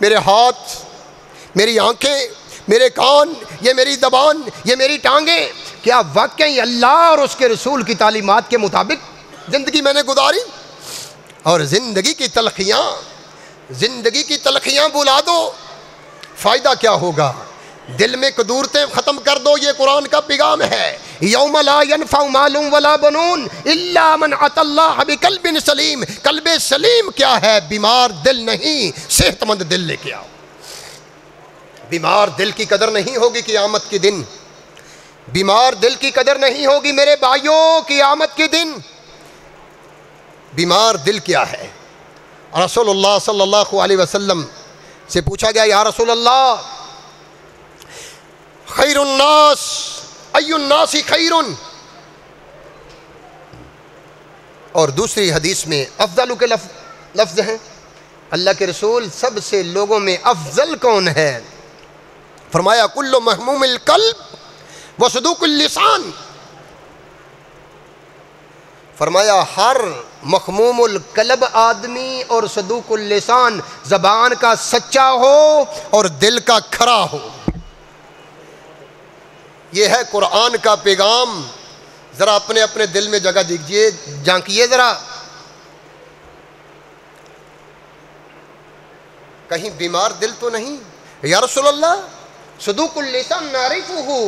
میرے ہاتھ، میری آنکھیں، میرے کان، یہ میری زبان، یہ میری ٹانگیں، کیا واقعی اللہ اور اس کے رسول کی تعلیمات کے مطابق زندگی میں نے گزاری؟ اور زندگی کی تلخیاں بلا دو، فائدہ کیا ہوگا؟ دل میں قدورتیں ختم کر دو، یہ قرآن کا پیغام ہے۔ یوم لا ينفع مال ولا بنون الا من اتى اللہ بقلب سلیم۔ قلب سلیم کیا ہے؟ بیمار دل نہیں، صحت مند دل لے کے آؤ۔ بیمار دل کی قدر نہیں ہوگی قیامت کے دن، بیمار دل کی قدر نہیں ہوگی میرے بھائیوں قیامت کے دن۔ بیمار دل کیا ہے؟ رسول اللہ صلی اللہ علیہ وسلم سے پوچھا گیا یا رسول اللہ خیر الناس ای الناس خیر، اور دوسری حدیث میں افضل کے لفظ ہیں، اللہ کے رسول سب سے لوگوں میں افضل کون ہے؟ فرمایا کل محموم القلب وصدوق اللسان، فرمایا ہر مخموم القلب آدمی اور صدوق اللسان، زبان کا سچا ہو اور دل کا کھرا ہو۔ یہ ہے قرآن کا پیغام۔ ذرا اپنے اپنے دل میں جگہ دیجئے، جھانکیے ذرا، کہیں بیمار دل تو نہیں؟ یا رسول اللہ صدوق اللسان نعرفہ،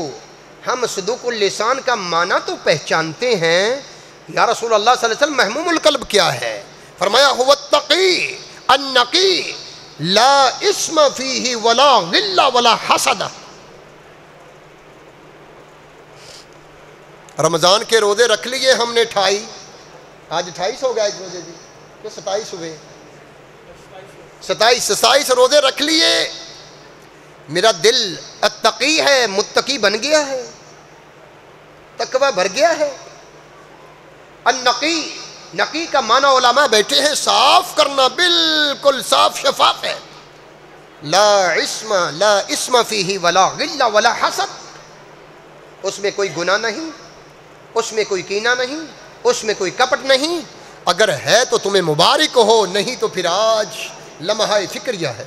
ہم صدوق اللسان کا معنی تو پہچانتے ہیں، یا رسول اللہ صلی اللہ علیہ وسلم محموم القلب کیا ہے؟ فرمایا هو التقی النقی لا اسم فیہ ولا غل ولا حسد۔ رمضان کے روزے رکھ لیے ہم نے 28، آج 28 ہو گیا اس روزے جی، کہ 27 ہوئے؟ 27 روزے رکھ لیے، میرا دل اتقی ہے، متقی بن گیا ہے، تقوی بھر گیا ہے۔ النقی، نقی کا معنی علماء بیٹھے ہیں صاف کرنا، بالکل صاف شفاف ہے۔ لا اسم فیہ ولا غل ولا حسد، اس میں کوئی گناہ نہیں، اس میں کوئی کینہ نہیں، اس میں کوئی کپٹ نہیں، اگر ہے تو تمہیں مبارک ہو، نہیں تو پھر آج لمحہ فکریہ ہے۔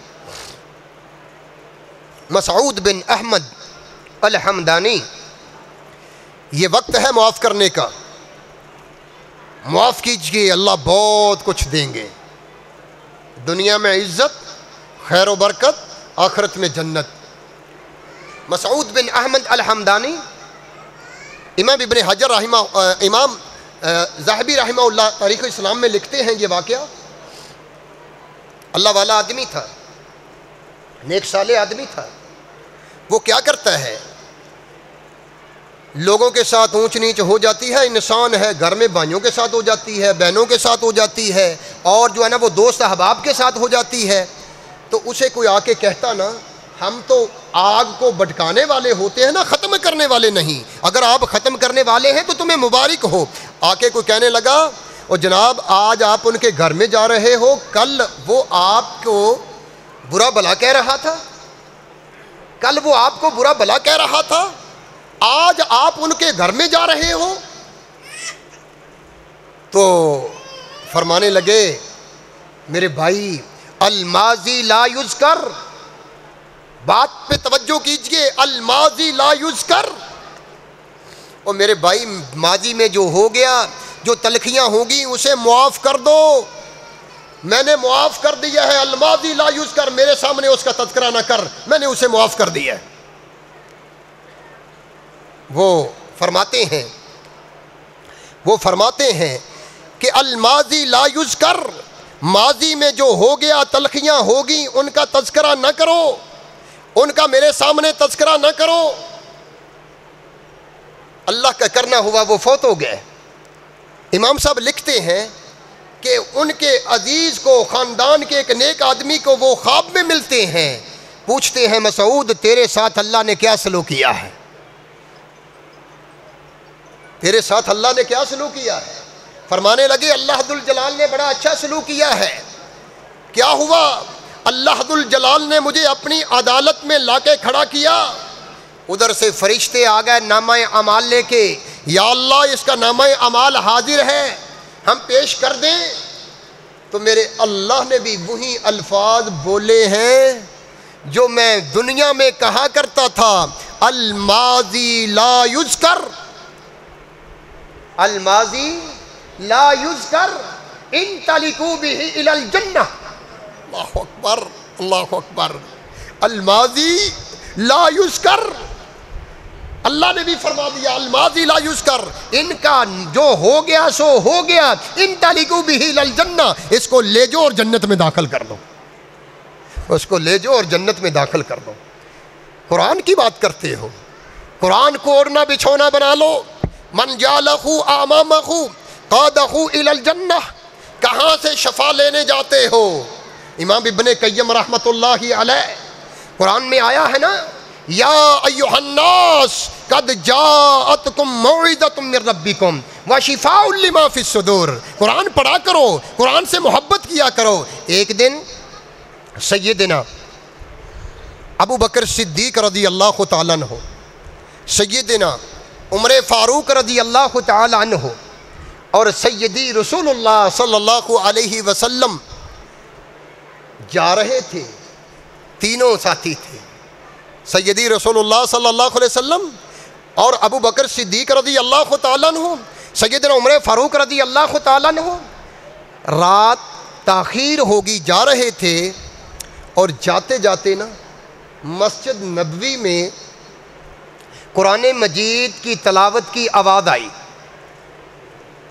مسعود بن احمد الحمدانی، یہ وقت ہے معاف کرنے کا، معاف کیجئے، اللہ بہت کچھ دیں گے، دنیا میں عزت، خیر و برکت، آخرت میں جنت۔ مسعود بن احمد الحمدانی، امام ابن حجر امام ذہبی رحمہ اللہ تاریخ اسلام میں لکھتے ہیں یہ واقعہ، اللہ والا آدمی تھا، نیک صالح آدمی تھا۔ وہ کیا کرتا ہے، لوگوں کے ساتھ اونچ نیچ ہو جاتی ہے، انسان ہے، گھر میں بھائیوں کے ساتھ ہو جاتی ہے، بہنوں کے ساتھ ہو جاتی ہے، اور جو ہے نا وہ دوست احباب کے ساتھ ہو جاتی ہے، تو اسے کوئی آ کے کہتا نا، ہم تو آگ کو بھڑکانے والے ہوتے ہیں نا، ختم کرنے والے نہیں، اگر آپ ختم کرنے والے ہیں تو تمہیں مبارک ہو۔ آ کے کوئی کہنے لگا، اور جناب آج آپ ان کے گھر میں جا رہے ہو، کل وہ آپ کو برا بھلا کہہ رہا تھا، کل وہ آپ کو برا بھلا کہہ رہا تھا، آج آپ ان کے گھر میں جا رہے ہو۔ تو فرمانے لگے، میرے بھائی الماضی لا یذکر، بات پہ توجہ کیجئے، الماضی لا یذکر، اور میرے بھائی ماضی میں جو ہو گیا، جو تلخیاں ہوگی اسے معاف کر دو، میں نے معاف کر دیا ہے، الماضی لا یذکر، میرے سامنے اس کا تذکرہ نہ کر، میں نے اسے معاف کر دیا ہے۔ وہ فرماتے ہیں کہ الماضی لا یذکر، ماضی میں جو ہو گیا تلخیاں ہوگی ان کا تذکرہ نہ کرو، ان کا میرے سامنے تذکرہ نہ کرو۔ اللہ کا کرنا ہوا وہ فوت ہو گئے۔ امام صاحب لکھتے ہیں کہ ان کے عزیز کو، خاندان کے ایک نیک آدمی کو وہ خواب میں ملتے ہیں، پوچھتے ہیں مسعود تیرے ساتھ اللہ نے کیا سلوک کیا ہے، تیرے ساتھ اللہ نے کیا سلوک کیا ہے؟ فرمانے لگے اللہ ذو الجلال نے بڑا اچھا سلوک کیا ہے۔ کیا ہوا؟ اللہ ذو الجلال نے مجھے اپنی عدالت میں لا کے کھڑا کیا، ادھر سے فرشتے آ گئے نامہ اعمال لے کے، یا اللہ اس کا نامہ اعمال حاضر ہے، ہم پیش کر دیں؟ تو میرے اللہ نے بھی وہی الفاظ بولے ہیں جو میں دنیا میں کہا کرتا تھا، الماضی لا یذکر، الماضی لا یذکر انطلقوا بہ الی الجنہ۔ اللہ اکبر، اللہ اکبر، الماضی لا یذکر، اللہ نے بھی فرما دیا الماضی لا یذکر، ان کا جو ہو گیا سو ہو گیا، انطلقوا بہ الی الجنہ، اس کو لے جاؤ اور جنت میں داخل کر دو، اس کو لے جاؤ اور جنت میں داخل کر دو۔ قرآن کی بات کرتے ہو، قرآن کو اوڑھنا بچھونا بنا لو، من جعلہ امامہ قادہ الی الجنہ، کہاں سے شفا لینے جاتے ہو؟ امام ابن قیم رحمۃ اللہ علیہ، قرآن میں آیا ہے نا، یا ایھا الناس قد جاءتکم موعظۃ من ربکم وشفاء لما فی الصدور، قرآن پڑھا کرو، قرآن سے محبت کیا کرو۔ ایک دن سیدنا ابو بکر صدیق رضی اللہ تعالیٰ عنہ، سیدنا عمر فاروق رضی اللہ تعالی عنہ اور سیدی رسول اللہ صلی اللہ علیہ وسلم جا رہے تھے، تینوں ساتھی تھے، سیدی رسول اللہ صلی اللہ علیہ وسلم اور ابو بکر صدیق رضی اللہ تعالی عنہ، سیدنا عمر فاروق رضی اللہ تعالی عنہ۔ رات تاخیر ہوگی، جا رہے تھے، اور جاتے جاتے نا مسجد نبوی میں قرآن مجید کی تلاوت کی آواز آئی،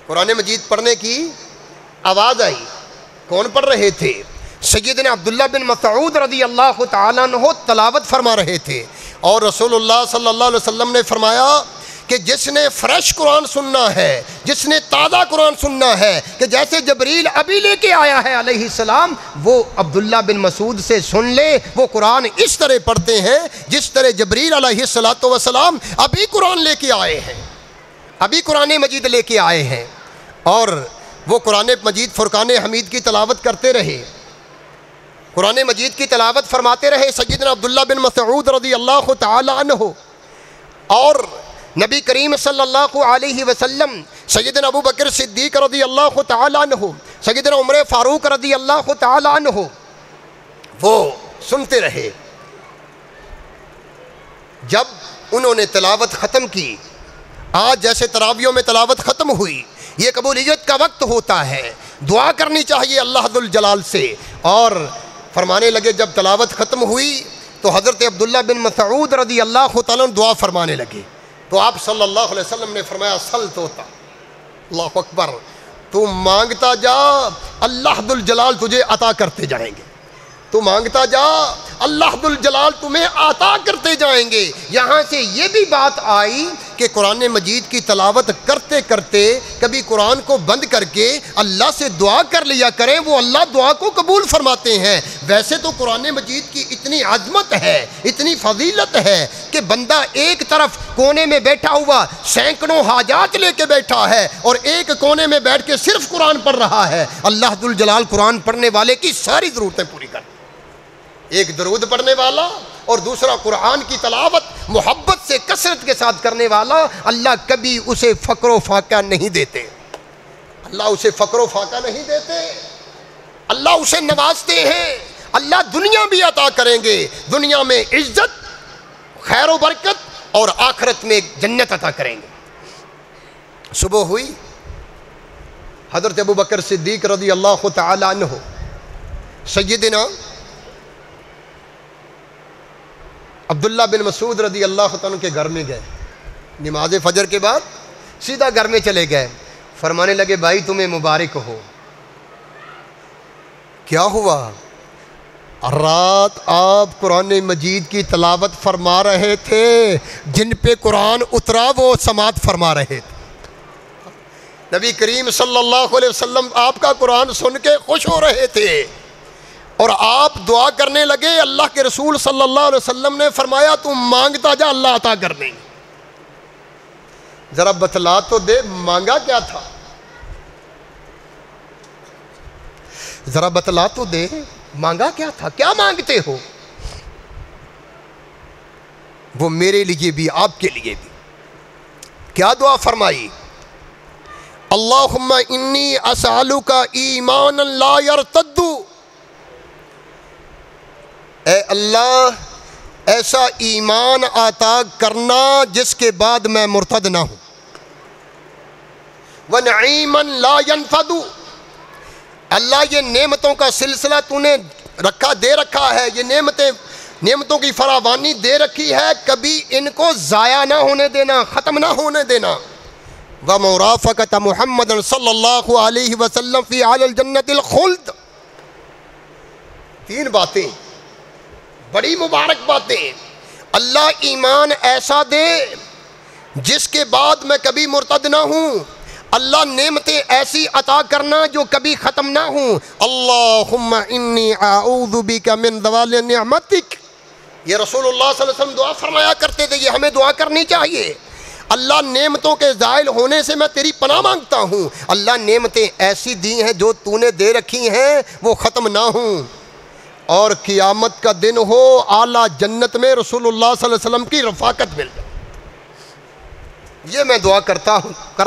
قرآن مجید پڑھنے کی آواز آئی۔ کون پڑھ رہے تھے؟ سیدنا عبداللہ بن مسعود رضی اللہ تعالیٰ عنہ تلاوت فرما رہے تھے، اور رسول اللہ صلی اللہ علیہ وسلم نے فرمایا کہ جس نے فریش قرآن سننا ہے، جس نے تازہ قرآن سننا ہے، کہ جیسے جبریل ابھی لے کے آیا ہے علیہ السلام، وہ عبداللہ بن مسعود سے سن لے۔ وہ قرآن اس طرح پڑھتے ہیں جس طرح جبریل علیہ السلام ابھی قرآن لے کے آئے ہیں، ابھی قرآن مجید لے کے آئے ہیں، اور وہ قرآن مجید فرقان حمید کی تلاوت کرتے رہے، قرآن مجید کی تلاوت فرماتے رہے سیدنا عبداللہ بن مسعود رضی اللہ تعالی عنہ، اور نبی کریم صلی اللہ علیہ وسلم، سیدنا ابو بکر صدیق رضی اللہ تعالی عنہ، سیدنا عمر فاروق رضی اللہ تعالی عنہ، وہ سنتے رہے۔ جب انہوں نے تلاوت ختم کی، آج جیسے تراویحوں میں تلاوت ختم ہوئی، یہ قبولیت کا وقت ہوتا ہے، دعا کرنی چاہیے اللہ ذوالجلال سے، اور فرمانے لگے جب تلاوت ختم ہوئی تو حضرت عبداللہ بن مسعود رضی اللہ تعالیٰ عنہ دعا فرمانے لگے، تو آپ صلی اللہ علیہ وسلم نے فرمایا سل توتا، اللہ اکبر، تو مانگتا جا اللہ ذوالجلال تجھے عطا کرتے جائیں گے، تو مانگتا جا اللہ ذوالجلال تمہیں عطا کرتے جائیں گے۔ یہاں سے یہ بھی بات آئی کہ قرآن مجید کی تلاوت کرتے کرتے کبھی قرآن کو بند کر کے اللہ سے دعا کر لیا کریں، وہ اللہ دعا کو قبول فرماتے ہیں۔ ویسے تو قرآن مجید کی اتنی عظمت ہے، اتنی فضیلت ہے کہ بندہ ایک طرف کونے میں بیٹھا ہوا سینکڑوں حاجات لے کے بیٹھا ہے اور ایک کونے میں بیٹھ کے صرف قرآن پڑھ رہا ہے، اللہ ذوالجلال قرآن پڑھنے والے کی ساری ضرورتیں پوری کر، ایک درود پڑھنے والا اور دوسرا قرآن کی تلاوت محبت سے کثرت کے ساتھ کرنے والا، اللہ کبھی اسے فقر و فاقہ نہیں دیتے، اللہ اسے فقر و فاقہ نہیں دیتے، اللہ اسے نوازتے ہیں، اللہ دنیا بھی عطا کریں گے، دنیا میں عزت، خیر و برکت، اور آخرت میں جنت عطا کریں گے۔ صبح ہوئی، حضرت ابوبکر صدیق رضی اللہ تعالی عنہ سیدنا عبداللہ بن مسعود رضی اللہ عنہ کے گھر میں گئے، نماز فجر کے بعد سیدھا گھر میں چلے گئے، فرمانے لگے بھائی تمہیں مبارک ہو۔ کیا ہوا؟ رات آپ قرآن مجید کی تلاوت فرما رہے تھے، جن پہ قرآن اترا وہ سماعت فرما رہے تھے، نبی کریم صلی اللہ علیہ وسلم آپ کا قرآن سن کے خوش ہو رہے تھے، اور آپ دعا کرنے لگے، اللہ کے رسول صلی اللہ علیہ وسلم نے فرمایا تم مانگتا جا اللہ عطا کر دیں گے۔ ذرا بتلا تو دے مانگا کیا تھا، ذرا بتلا تو دے مانگا کیا تھا، کیا مانگتے ہو؟ وہ میرے لیے بھی آپ کے لیے بھی کیا دعا فرمائی؟ اللہم انی اسألک ایمانا لا یرتد، اے اللہ ایسا ایمان عطا کرنا جس کے بعد میں مرتد نہ ہوں، وَنَعِيمًا لَا يَنْفَدُ، اللہ یہ نعمتوں کا سلسلہ تو نے دے رکھا ہے، یہ نعمتوں کی فراوانی دے رکھی ہے، کبھی ان کو ضائع نہ ہونے دینا، ختم نہ ہونے دینا۔ وَمُرَافَقَةَ مُحَمَّدٍ صلی اللہ علیہ وسلم فی اعلی الجنۃ الخلد، تین باتیں بڑی مبارک باتیں، اللہ ایمان ایسا دے جس کے بعد میں کبھی مرتد نہ ہوں، اللہ نعمتیں ایسی عطا کرنا جو کبھی ختم نہ ہوں، اللہم انی اعوذ بک من زوال نعمتک، یہ رسول اللہ صلی اللہ علیہ وسلم دعا فرمایا کرتے تھے، یہ ہمیں دعا کرنی چاہیے، اللہ نعمتوں کے زائل ہونے سے میں تیری پناہ مانگتا ہوں، اللہ نعمتیں ایسی دی ہیں جو تو نے دے رکھی ہیں وہ ختم نہ ہوں، اور قیامت کا دن ہو اعلیٰ جنت میں رسول اللہ صلی اللہ علیہ وسلم کی رفاقت مل جائے، یہ میں دعا کر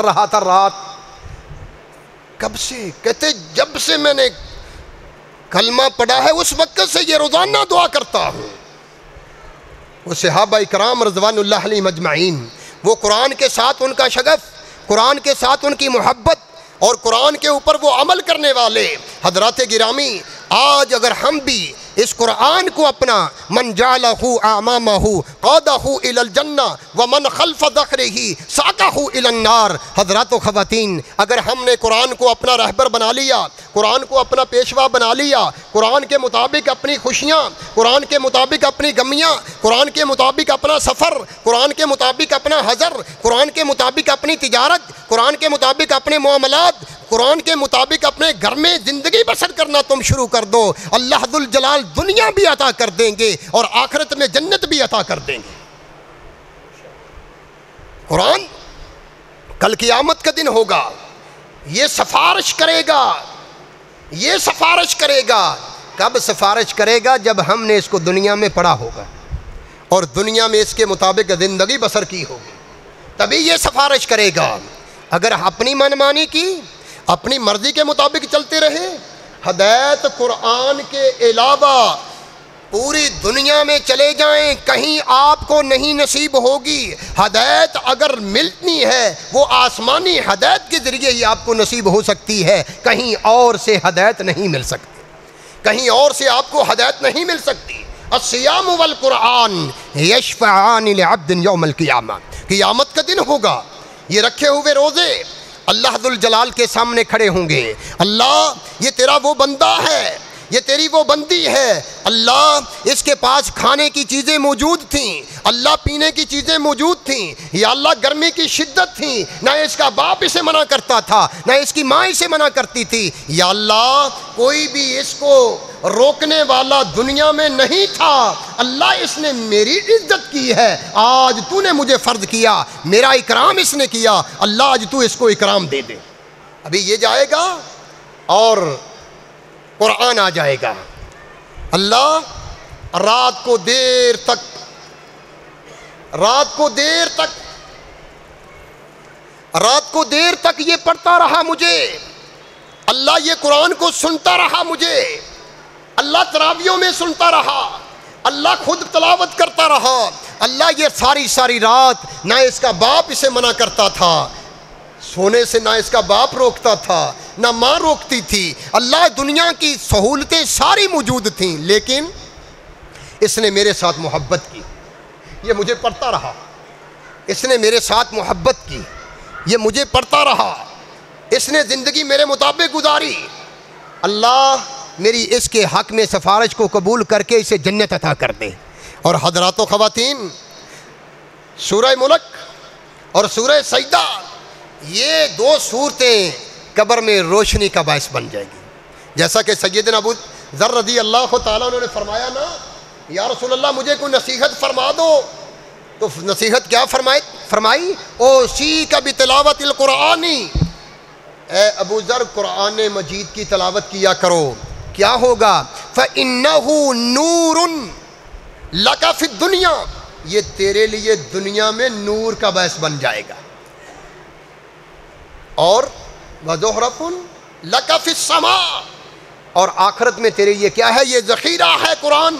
رہا تھا رات، کب سے؟ کہتے جب سے میں نے کلمہ پڑھا ہے اس وقت سے یہ روزانہ دعا کرتا ہوں۔ وہ صحابہ کرام رضوان اللہ علیہم اجمعین، وہ قرآن کے ساتھ ان کا شغف، قرآن کے ساتھ ان کی محبت اور قرآن کے اوپر وہ عمل کرنے والے حضرات گرامی، آج اگر ہم بھی اس قرآن کو اپنا من جعلہ امامہ قادہ الی الجنہ ومن خلف ظہرہ ساقہ الی النار، حضرات و خواتین، اگر ہم نے قرآن کو اپنا رہبر بنا لیا، قرآن کو اپنا پیشوا بنا لیا، قرآن کے مطابق اپنی خوشیاں، قرآن کے مطابق اپنی غمیاں، قرآن کے مطابق اپنا سفر، قرآن کے مطابق اپنا حضر، قرآن کے مطابق اپنی تجارت، قرآن کے مطابق اپنے معاملات، قرآن کے مطابق اپنے گھر میں زندگی بسر کرنا تم شروع کر دو، اللہ ذوالجلال دنیا بھی عطا کر دیں گے اور آخرت میں جنت بھی عطا کر دیں گے۔ قرآن کل قیامت کا دن ہوگا، یہ سفارش کرے گا، یہ سفارش کرے گا۔ کب سفارش کرے گا؟ جب ہم نے اس کو دنیا میں پڑھا ہوگا اور دنیا میں اس کے مطابق زندگی بسر کی ہوگی، تبھی یہ سفارش کرے گا۔ اگر اپنی منمانی کی، اپنی مرضی کے مطابق چلتے رہے، ہدایت قرآن کے علاوہ پوری دنیا میں چلے جائیں کہیں آپ کو نہیں نصیب ہوگی. ہدایت اگر ملنی ہے وہ آسمانی ہدایت کے ذریعے ہی آپ کو نصیب ہو سکتی ہے، کہیں اور سے ہدایت نہیں مل سکتی، کہیں اور سے آپ کو ہدایت نہیں مل سکتی. الصیام والقرآن یشفعان لعبد یوم القیامہ. قیامت کا دن ہوگا، یہ رکھے ہوئے روزے اللہ ذوالجلال کے سامنے کھڑے ہوں گے. اللہ یہ تیرا وہ بندہ ہے، یہ تیری وہ بندی ہے. اللہ اس کے پاس کھانے کی چیزیں موجود تھیں، اللہ پینے کی چیزیں موجود تھیں. یا اللہ گرمی کی شدت تھی، نہ اس کا باپ اسے منع کرتا تھا نہ اس کی ماں اسے منع کرتی تھی. یا اللہ کوئی بھی اس کو روکنے والا دنیا میں نہیں تھا. اللہ اس نے میری عزت کی ہے، آج تو نے مجھے فرض کیا، میرا اکرام اس نے کیا، اللہ آج تو اس کو اکرام دے دے. ابھی یہ جائے گا اور قرآن آ جائے گا. اللہ رات کو دیر تک یہ پڑھتا رہا مجھے. اللہ یہ قرآن کو سنتا رہا مجھے. اللہ تراویحوں میں سنتا رہا، اللہ خود تلاوت کرتا رہا. اللہ یہ ساری رات نہ اس کا باپ اسے منع کرتا تھا سونے سے، نہ اس کا باپ روکتا تھا، نہ ماں روکتی تھی. اللہ دنیا کی سہولتیں ساری موجود تھیں، لیکن اس نے میرے ساتھ محبت کی، یہ مجھے پڑھتا رہا. اس نے میرے ساتھ محبت کی، یہ مجھے پڑھتا رہا. اس نے زندگی میرے مطابق گزاری. اللہ میری اس کے حق میں سفارش کو قبول کر کے اسے جنت عطا کر دے. اور حضرات و خواتین، سورہ ملک اور سورہ سجدہ، یہ دو صورتیں قبر میں روشنی کا باعث بن جائے گی. جیسا کہ سیدنا ابو ذر رضی اللہ تعالیٰ عنہ نے فرمایا نا، یا رسول اللہ مجھے کوئی نصیحت فرما دو. تو نصیحت کیا فرمائی؟ اوصیک بتلاوت القرآن، اے ابو ذر قرآن مجید کی تلاوت کیا کرو. کیا ہوگا؟ فَإِنَّهُ نُورٌ لَكَ فِي الدُّنْيَا، یہ تیرے لیے دنیا میں نور کا باعث بن جائے گا. اور وَزُهْرَةٌ لَكَ فِي السَّمَاءِ، اور آخرت میں تیرے لیے کیا ہے؟ یہ ذخیرہ ہے قرآن،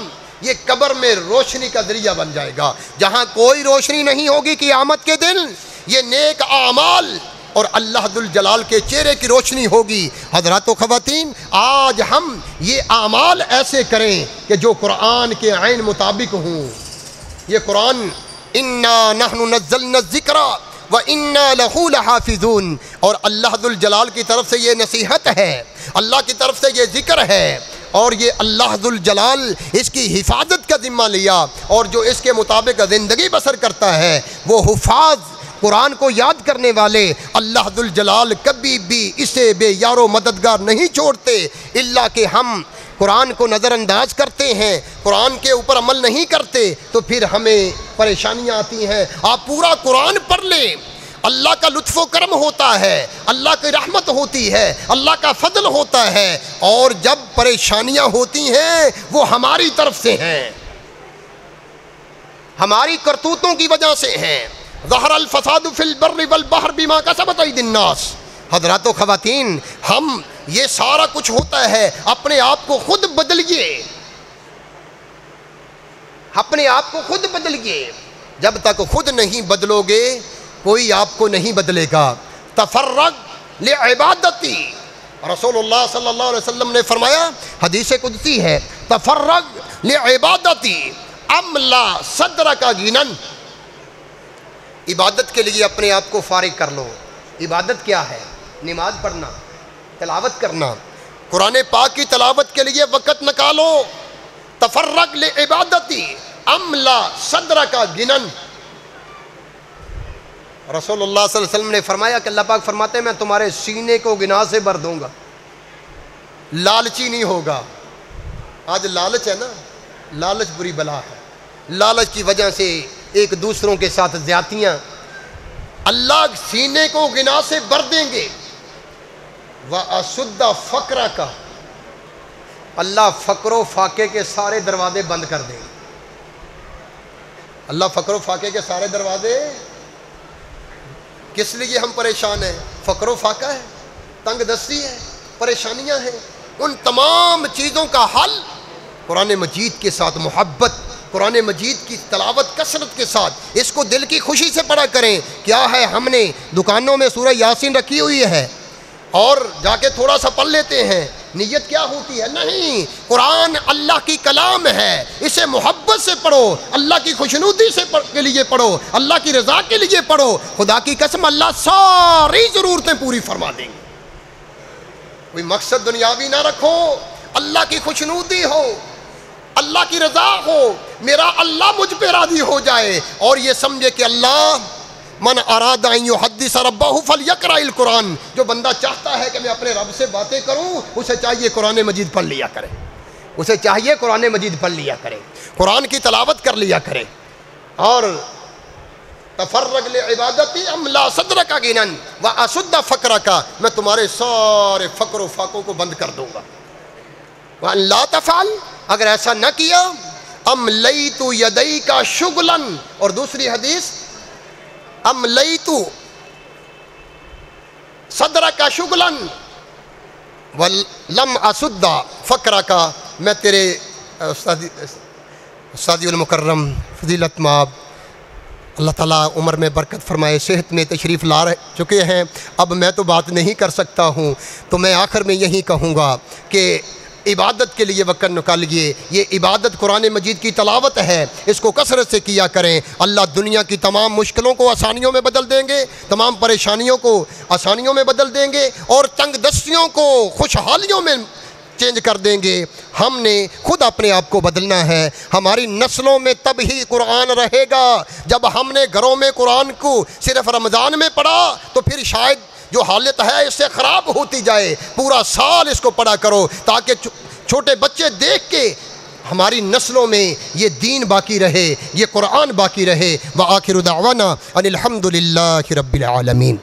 یہ قبر میں روشنی کا ذریعہ بن جائے گا. جہاں کوئی روشنی نہیں ہوگی قیامت کے دن، یہ نیک اعمال اور اللہ ذوالجلال کے چہرے کی روشنی ہوگی. حضرات و خواتین، آج ہم یہ اعمال ایسے کریں کہ جو قرآن کے عین مطابق ہوں. یہ قرآن اِنَّا نَحْنُ نَزَّلْنَا الذِّكْرَ وَإِنَّا لَهُ لَحَافِظُونَ، اور اللہ ذوالجلال کی طرف سے یہ نصیحت ہے، اللہ کی طرف سے یہ ذکر ہے، اور یہ اللہ ذوالجلال اس کی حفاظت کا ذمہ لیا. اور جو اس کے مطابق زندگی بسر کرتا ہے وہ حفاظ، قرآن کو یاد کرنے والے، اللہ ذوالجلال کبھی بھی اسے بے یار و مددگار نہیں چھوڑتے. الا کہ ہم قرآن کو نظر انداز کرتے ہیں، قرآن کے اوپر عمل نہیں کرتے، تو پھر ہمیں پریشانیاں آتی ہیں. آپ پورا قرآن پڑھ لیں، اللہ کا لطف و کرم ہوتا ہے، اللہ کی رحمت ہوتی ہے، اللہ کا فضل ہوتا ہے. اور جب پریشانیاں ہوتی ہیں وہ ہماری طرف سے ہیں، ہماری کرتوتوں کی وجہ سے ہیں. ظہر الفساد فی البر والبحر بما کسبت ایدی الناس. حضرات و خواتین، ہم یہ سارا کچھ ہوتا ہے، اپنے آپ کو خود بدلیے، اپنے آپ کو خود بدلیے. جب تک خود نہیں بدلو گے کوئی آپ کو نہیں بدلے گا. تفرغ لعبادتی، رسول اللہ صلی اللہ علیہ وسلم نے فرمایا، حدیث قدسی ہے، تفرغ لعبادتی املا صدرک غنى. عبادت کے لیے اپنے آپ کو فارغ کر لو. عبادت کیا ہے؟ نماز پڑھنا، تلاوت کرنا. قرآن پاک کی تلاوت کے لیے وقت نکالو. تفرغ لعبادتی املا صدرک غنى. رسول اللہ صلی اللہ علیہ وسلم نے فرمایا کہ اللہ پاک فرماتے ہیں میں تمہارے سینے کو غنا سے بھر دوں گا، لالچی نہیں ہوگا. آج لالچ ہے نا، لالچ بری بلا ہے. لالچ کی وجہ سے ایک دوسروں کے ساتھ زیادتیاں. اللہ سینے کو غنا سے بھر دیں گے. وَأَسُدَّ فَقْرَكَ، اللہ فقر و فاقے کے سارے دروازے بند کر دیں گے. اللہ فقر و فاقے کے سارے دروازے. کس لیے ہم پریشان ہیں؟ فقر و فاقہ ہے، تنگ دستی ہے، پریشانیاں ہیں. ان تمام چیزوں کا حل قرآن مجید کے ساتھ محبت، قرآن مجید کی تلاوت کثرت کے ساتھ، اس کو دل کی خوشی سے پڑھا کریں۔ کیا ہے، ہم نے دکانوں میں سورہ یاسین رکھی ہوئی ہے اور جا کے تھوڑا سا پڑھ لیتے ہیں، نیت کیا ہوتی ہے؟ نہیں، قرآن اللہ کی کلام ہے، اسے محبت سے پڑھو، اللہ کی خوشنودی سے کے لیے پڑھو، اللہ کی رضا کے لیے پڑھو۔ خدا کی قسم اللہ ساری ضرورتیں پوری فرما دیں گے۔ کوئی مقصد دنیاوی نہ رکھو، اللہ کی خوشنودی ہو، اللہ کی رضا ہو، میرا اللہ مجھ پہ راضی ہو جائے، اور یہ سمجھے کہ اللہ من اراد ان یحدث ربہ فلیقرأ القرآن، جو بندہ چاہتا ہے کہ میں اپنے رب سے باتیں کروں، اسے چاہیے قرآن مجید پڑھ لیا کرے، اسے چاہیے قرآن مجید پڑھ لیا کرے، قرآن کی تلاوت کر لیا کرے۔ اور تفرغ لعبادتی املا صدرک غنى واسد فقرک، میں تمہارے سارے فقر و فاقوں کو بند کر دوں گا۔ وان لا تفعل، اگر ایسا نہ کیا، املیت یدیک شغلا، اور دوسری حدیث املیت صدرک شغلا ولم اسد فقرک، میں تیرے استادی المکرم فضیلت مآب اللہ تعالیٰ عمر میں برکت فرمائے، صحت میں تشریف لا چکے ہیں، اب میں تو بات نہیں کر سکتا ہوں، تو میں آخر میں یہی کہوں گا کہ عبادت کے لیے وقت نکالیے۔ یہ عبادت قرآن مجید کی تلاوت ہے، اس کو کثرت سے کیا کریں، اللہ دنیا کی تمام مشکلوں کو آسانیوں میں بدل دیں گے، تمام پریشانیوں کو آسانیوں میں بدل دیں گے، اور تنگ دستیوں کو خوشحالیوں میں چینج کر دیں گے۔ ہم نے خود اپنے آپ کو بدلنا ہے، ہماری نسلوں میں تب ہی قرآن رہے گا جب ہم نے گھروں میں قرآن کو صرف رمضان میں پڑھا، تو پھر شاید جو حالت ہے اس سے خراب ہوتی جائے، پورا سال اس کو پڑھا کرو تاکہ چھوٹے بچے دیکھ کے ہماری نسلوں میں یہ دین باقی رہے، یہ قرآن باقی رہے۔ وآخر دعوانا ان الحمد للہ رب العالمین۔